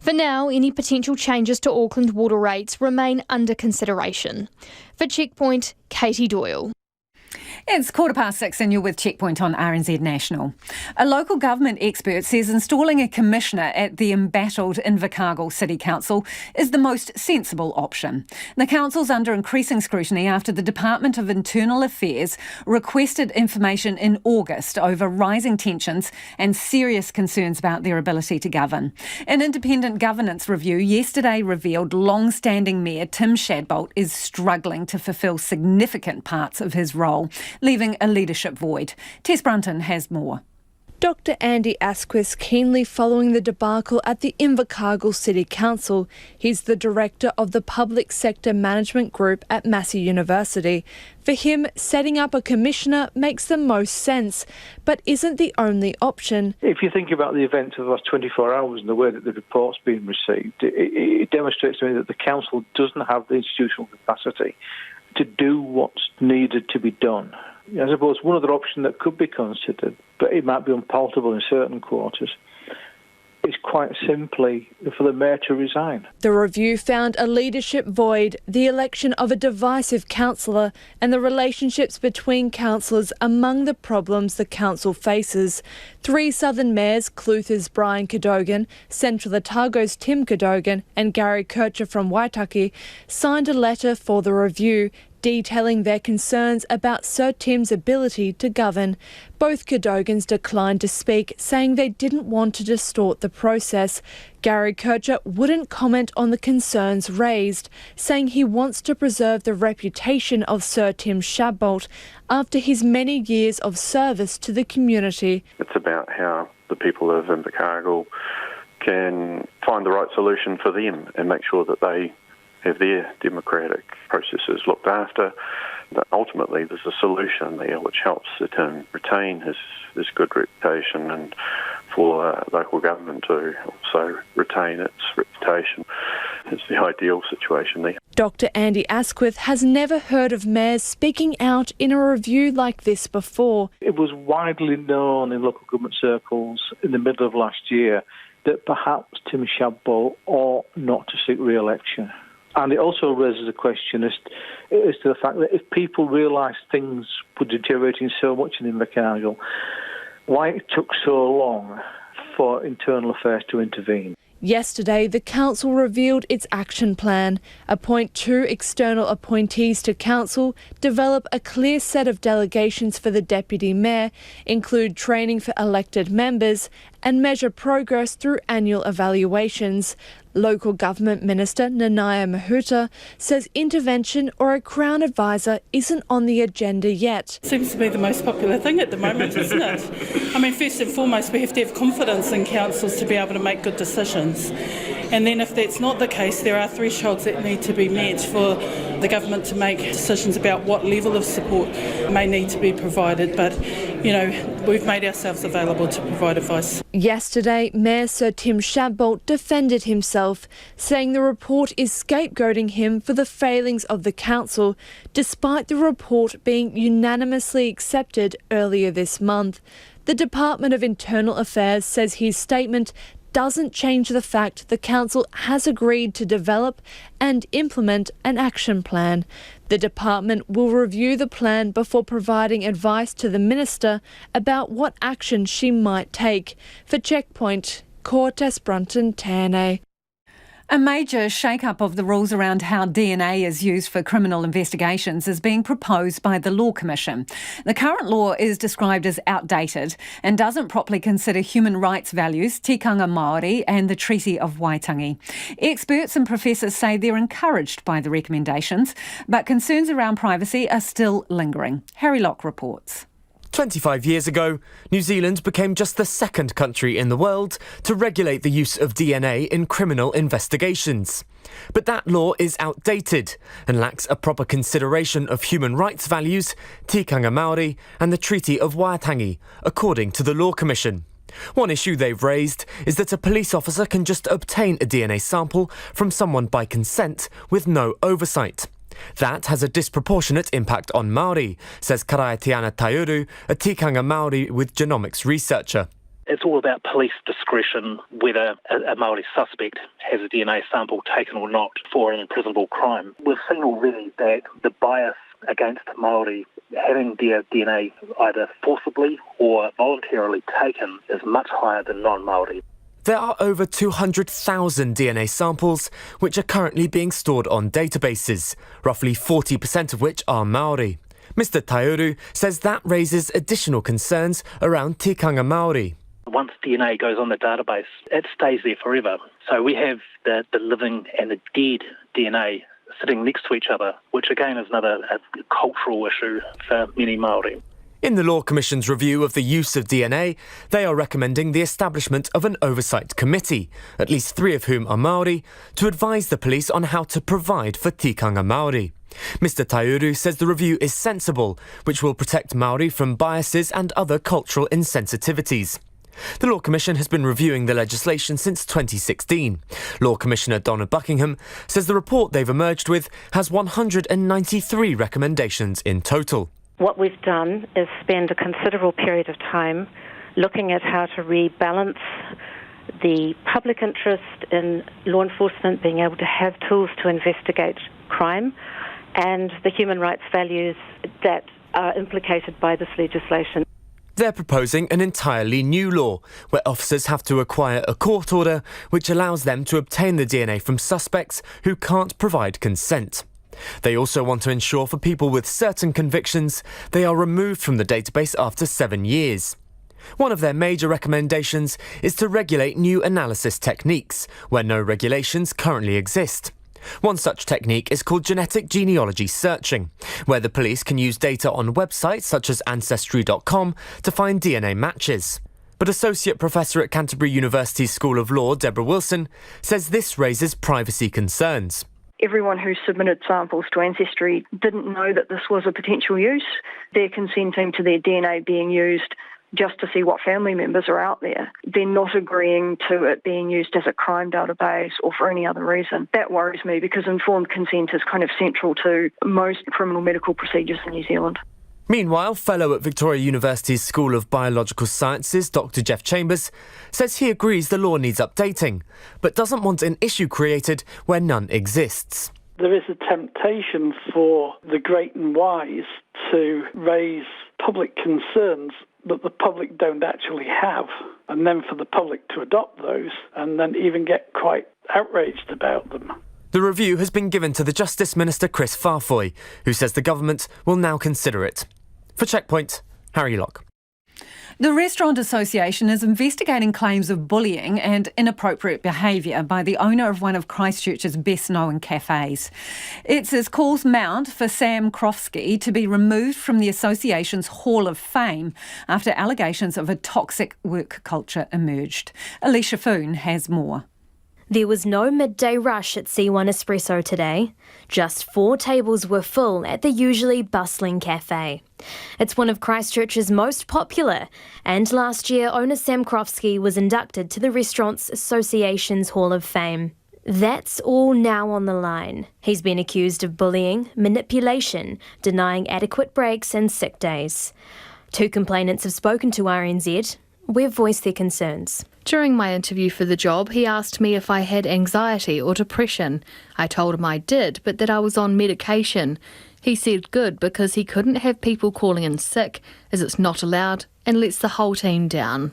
S10: For now, any potential changes to Auckland water rates remain under consideration. For Checkpoint, Katie Doyle.
S6: It's 6:15 and you're with Checkpoint on RNZ National. A local government expert says installing a commissioner at the embattled Invercargill City Council is the most sensible option. The council's under increasing scrutiny after the Department of Internal Affairs requested information in August over rising tensions and serious concerns about their ability to govern. An independent governance review yesterday revealed long-standing Mayor Tim Shadbolt is struggling to fulfil significant parts of his role, leaving a leadership void. Tess Brunton has more.
S26: Dr Andy Asquith's keenly following the debacle at the Invercargill City Council. He's the director of the Public Sector Management Group at Massey University. For him, setting up a commissioner makes the most sense, but isn't the only option.
S27: If you think about the events of the last 24 hours and the way that the report's been received, it demonstrates to me that the council doesn't have the institutional capacity to do what's needed to be done. I suppose one other option that could be considered, but it might be unpalatable in certain quarters, is quite simply for the mayor to resign.
S26: The review found a leadership void, the election of a divisive councillor, and the relationships between councillors among the problems the council faces. 3 southern mayors, Clutha's Brian Cadogan, Central Otago's Tim Cadogan, and Gary Kircher from Waitaki, signed a letter for the review, detailing their concerns about Sir Tim's ability to govern. Both Cadogans declined to speak, saying they didn't want to distort the process. Gary Kircher wouldn't comment on the concerns raised, saying he wants to preserve the reputation of Sir Tim Shadbolt after his many years of service to the community.
S28: It's about how the people of Invercargill can find the right solution for them and make sure that they have their democratic processes looked after. But ultimately, there's a solution there which helps Tim retain his good reputation and for local government to also retain its reputation. It's the ideal situation there.
S26: Dr Andy Asquith has never heard of mayors speaking out in a review like this before.
S27: It was widely known in local government circles in the middle of last year that perhaps Tim Shadbolt ought not to seek re-election. And it also raises a question as to the fact that if people realised things were deteriorating so much in Invercargill, why it took so long for Internal Affairs to intervene.
S26: Yesterday, the council revealed its action plan: appoint 2 external appointees to council, develop a clear set of delegations for the deputy mayor, include training for elected members, and measure progress through annual evaluations. Local Government Minister Nanaya Mahuta says intervention or a Crown advisor isn't on the agenda yet.
S12: Seems to be the most popular thing at the moment, isn't it? I mean, first and foremost, we have to have confidence in councils to be able to make good decisions. And then if that's not the case, there are thresholds that need to be met for the government to make decisions about what level of support may need to be provided. But, you know, we've made ourselves available to provide advice.
S26: Yesterday, Mayor Sir Tim Shadbolt defended himself, saying the report is scapegoating him for the failings of the council, despite the report being unanimously accepted earlier this month. The Department of Internal Affairs says his statement doesn't change the fact the council has agreed to develop and implement an action plan. The department will review the plan before providing advice to the minister about what action she might take. For Checkpoint, Cortes Brunton, Tane.
S6: A major shake-up of the rules around how DNA is used for criminal investigations is being proposed by the Law Commission. The current law is described as outdated and doesn't properly consider human rights values, tikanga Māori and the Treaty of Waitangi. Experts and professors say they're encouraged by the recommendations, but concerns around privacy are still lingering. Harry Locke reports.
S13: 25 years ago, New Zealand became just the second country in the world to regulate the use of DNA in criminal investigations. But that law is outdated and lacks a proper consideration of human rights values, tikanga Māori and the Treaty of Waitangi, according to the Law Commission. One issue they've raised is that a police officer can just obtain a DNA sample from someone by consent with no oversight. That has a disproportionate impact on Māori, says Karaitiana Tauru, a tikanga Māori with genomics researcher.
S15: It's all about police discretion whether a Māori suspect has a DNA sample taken or not for an imprisonable crime. We've seen already that the bias against Māori having their DNA either forcibly or voluntarily taken is much higher than non-Māori.
S13: There are over 200,000 DNA samples which are currently being stored on databases, roughly 40% of which are Māori. Mr Tauru says that raises additional concerns around tikanga Māori.
S15: Once DNA goes on the database, it stays there forever. So we have the living and the dead DNA sitting next to each other, which again is another cultural issue for many Māori.
S13: In the Law Commission's review of the use of DNA, they are recommending the establishment of an oversight committee, at least 3 of whom are Māori, to advise the police on how to provide for tikanga Māori. Mr Tauru says the review is sensible, which will protect Māori from biases and other cultural insensitivities. The Law Commission has been reviewing the legislation since 2016. Law Commissioner Donna Buckingham says the report they've emerged with has 193 recommendations in total.
S18: What we've done is spend a considerable period of time looking at how to rebalance the public interest in law enforcement being able to have tools to investigate crime and the human rights values that are implicated by this legislation.
S13: They're proposing an entirely new law where officers have to acquire a court order which allows them to obtain the DNA from suspects who can't provide consent. They also want to ensure for people with certain convictions they are removed from the database after 7 years. One of their major recommendations is to regulate new analysis techniques where no regulations currently exist. One such technique is called genetic genealogy searching, where the police can use data on websites such as Ancestry.com to find DNA matches. But Associate Professor at Canterbury University's School of Law, Deborah Wilson, says this raises privacy concerns.
S19: Everyone who submitted samples to Ancestry didn't know that this was a potential use. They're consenting to their DNA being used just to see what family members are out there. They're not agreeing to it being used as a crime database or for any other reason. That worries me because informed consent is kind of central to most criminal medical procedures in New Zealand.
S13: Meanwhile, fellow at Victoria University's School of Biological Sciences, Dr Jeff Chambers, says he agrees the law needs updating, but doesn't want an issue created where none exists.
S20: There is a temptation for the great and wise to raise public concerns that the public don't actually have, and then for the public to adopt those and then even get quite outraged about them.
S13: The review has been given to the Justice Minister Chris Farfoy, who says the government will now consider it. For Checkpoint, Harry Locke.
S6: The Restaurant Association is investigating claims of bullying and inappropriate behaviour by the owner of one of Christchurch's best-known cafes. It says calls mount for Sam Krofsky to be removed from the association's Hall of Fame after allegations of a toxic work culture emerged. Alicia Foon has more.
S1: There was no midday rush at C1 Espresso today. Just 4 tables were full at the usually bustling cafe. It's one of Christchurch's most popular, and last year owner Sam Krofsky was inducted to the Restaurants Association's Hall of Fame. That's all now on the line. He's been accused of bullying, manipulation, denying adequate breaks and sick days. 2 complainants have spoken to RNZ. We've voiced their concerns.
S2: During my interview for the job, he asked me if I had anxiety or depression. I told him I did, but that I was on medication. He said good because he couldn't have people calling in sick, as it's not allowed, and lets the whole team down.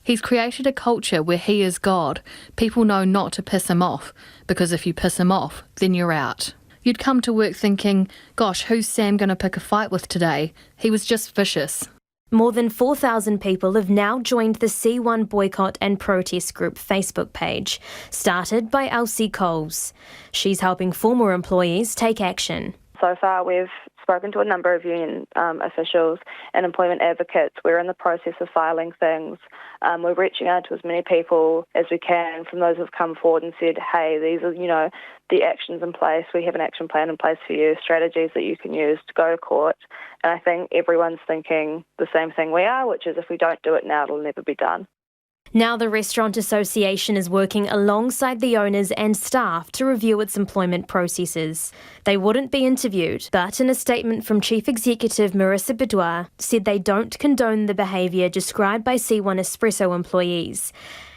S2: He's created a culture where he is God. People know not to piss him off, because if you piss him off, then you're out. You'd come to work thinking, gosh, who's Sam going to pick a fight with today? He was just vicious.
S1: More than 4,000 people have now joined the C1 Boycott and Protest Group Facebook page, started by Elsie Coles. She's helping former employees take action.
S3: So far, we've spoken to a number of union officials and employment advocates. We're in the process of filing things. We're reaching out to as many people as we can from those who've come forward and said, hey, these are, the actions in place. We have an action plan in place for you, strategies that you can use to go to court. And I think everyone's thinking the same thing we are, which is if we don't do it now, it'll never be done.
S1: Now the Restaurant Association is working alongside the owners and staff to review its employment processes. They wouldn't be interviewed, but in a statement from Chief Executive Marissa Boudoir said they don't condone the behaviour described by C1 Espresso employees.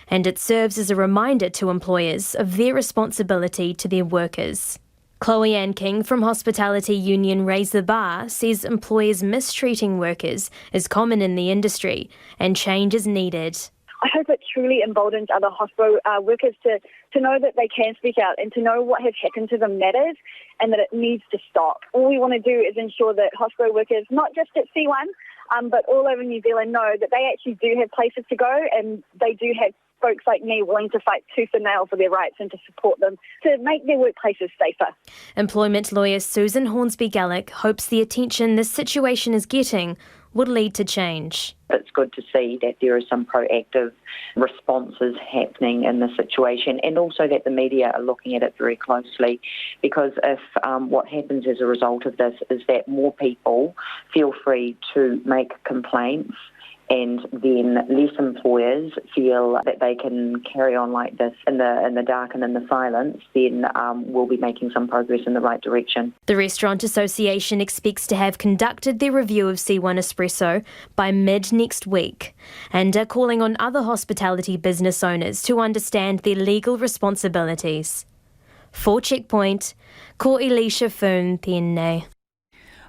S1: And it serves as a reminder to employers of their responsibility to their workers. Chloe Ann King from hospitality union Raise the Bar says employers mistreating workers is common in the industry and change is needed.
S5: I hope it truly emboldens other hospital workers to know that they can speak out and to know what has happened to them matters and that it needs to stop. All we want to do is ensure that hospital workers, not just at C1, but all over New Zealand know that they actually do have places to go and they do have folks like me willing to fight tooth and nail for their rights and to support them to make their workplaces safer.
S1: Employment lawyer Susan Hornsby-Gallick hopes the attention this situation is getting would lead to change.
S14: It's good to see that there are some proactive responses happening in the situation and also that the media are looking at it very closely, because if what happens as a result of this is that more people feel free to make complaints and then less employers feel that they can carry on like this in the dark and in the silence, then we'll be making some progress in the right direction.
S1: The Restaurant Association expects to have conducted their review of C1 Espresso by mid-next week and are calling on other hospitality business owners to understand their legal responsibilities. For Checkpoint, ko Elisha Foon tēnei.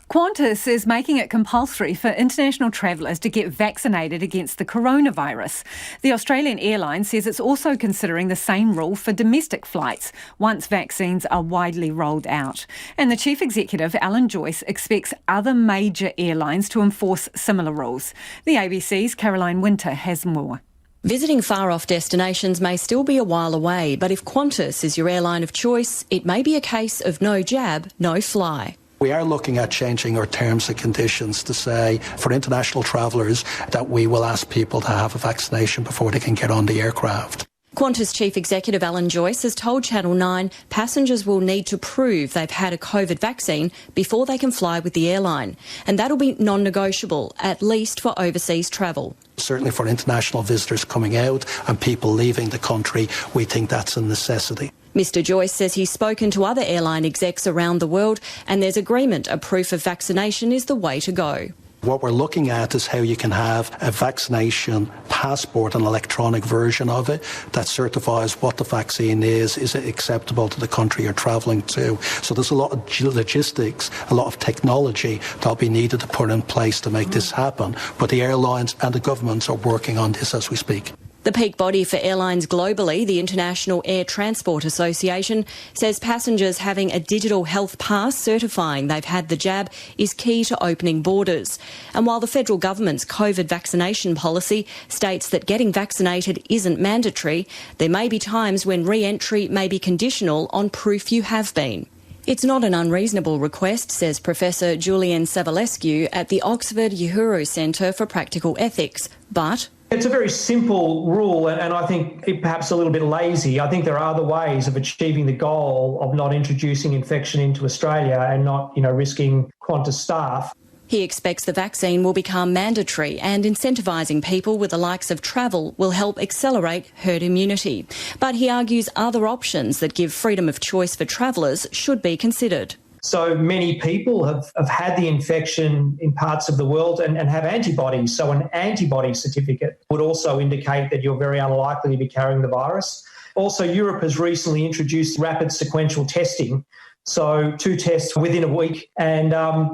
S6: Qantas is making it compulsory for international travellers to get vaccinated against the coronavirus. The Australian airline says it's also considering the same rule for domestic flights once vaccines are widely rolled out. And the Chief Executive, Alan Joyce, expects other major airlines to enforce similar rules. The ABC's Caroline Winter has more.
S21: Visiting far-off destinations may still be a while away, but if Qantas is your airline of choice, it may be a case of no jab, no fly.
S22: We are looking at changing our terms and conditions to say for international travellers that we will ask people to have a vaccination before they can get on the aircraft.
S21: Qantas Chief Executive Alan Joyce has told Channel 9 passengers will need to prove they've had a COVID vaccine before they can fly with the airline. And that'll be non-negotiable, at least for overseas travel.
S22: Certainly for international visitors coming out and people leaving the country, we think that's a necessity.
S21: Mr Joyce says he's spoken to other airline execs around the world and there's agreement a proof of vaccination is the way to go.
S22: What we're looking at is how you can have a vaccination passport, an electronic version of it, that certifies what the vaccine is it acceptable to the country you're travelling to. So there's a lot of logistics, a lot of technology that'll be needed to put in place to make this happen. But the airlines and the governments are working on this as we speak.
S21: The peak body for airlines globally, the International Air Transport Association, says passengers having a digital health pass certifying they've had the jab is key to opening borders. And while the federal government's COVID vaccination policy states that getting vaccinated isn't mandatory, there may be times when re-entry may be conditional on proof you have been. It's not an unreasonable request, says Professor Julian Savulescu at the Oxford Uhuru Centre for Practical Ethics, but
S4: it's a very simple rule, and I think it perhaps a little bit lazy. I think there are other ways of achieving the goal of not introducing infection into Australia and not, risking Qantas staff.
S21: He expects the vaccine will become mandatory and incentivising people with the likes of travel will help accelerate herd immunity. But he argues other options that give freedom of choice for travellers should be considered.
S4: So many people have had the infection in parts of the world and have antibodies. So an antibody certificate would also indicate that you're very unlikely to be carrying the virus. Also, Europe has recently introduced rapid sequential testing. So 2 tests within a week and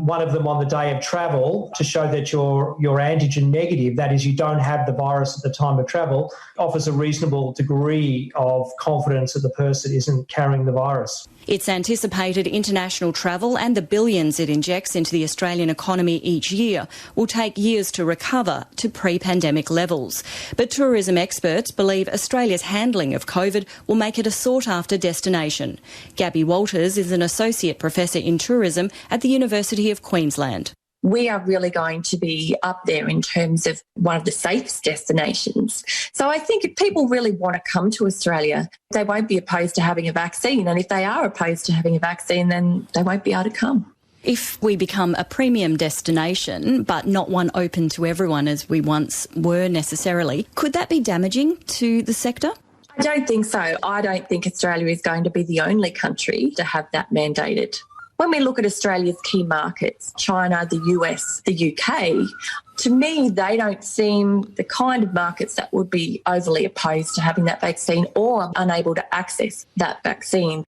S4: one of them on the day of travel to show that you're antigen negative, that is you don't have the virus at the time of travel, offers a reasonable degree of confidence that the person isn't carrying the virus.
S21: It's anticipated international travel and the billions it injects into the Australian economy each year will take years to recover to pre-pandemic levels. But tourism experts believe Australia's handling of COVID will make it a sought-after destination. Gabby Walters is an associate professor in tourism at the University of Queensland.
S7: We are really going to be up there in terms of one of the safest destinations. So I think if people really want to come to Australia, they won't be opposed to having a vaccine. And if they are opposed to having a vaccine, then they won't be able to come.
S21: If we become a premium destination, but not one open to everyone as we once were necessarily, could that be damaging to the sector?
S7: I don't think so. I don't think Australia is going to be the only country to have that mandated. When we look at Australia's key markets, China, the US, the UK, to me, they don't seem the kind of markets that would be overly opposed to having that vaccine or unable to access that vaccine.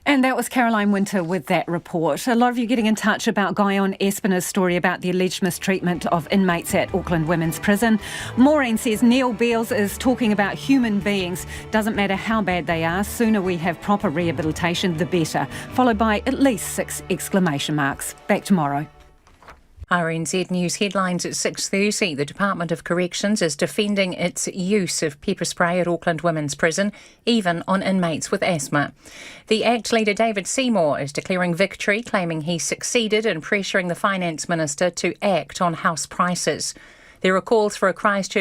S6: And that was Caroline Winter with that report. A lot of you getting in touch about Guyon Espina's story about the alleged mistreatment of inmates at Auckland Women's Prison. Maureen says Neil Beals is talking about human beings. Doesn't matter how bad they are, sooner we have proper rehabilitation, the better. Followed by at least 6 exclamation marks. Back tomorrow.
S8: RNZ News headlines at 6:30. The Department of Corrections is defending its use of pepper spray at Auckland Women's Prison, even on inmates with asthma. The ACT leader David Seymour is declaring victory, claiming he succeeded in pressuring the Finance Minister to act on house prices. There are calls for a Christchurch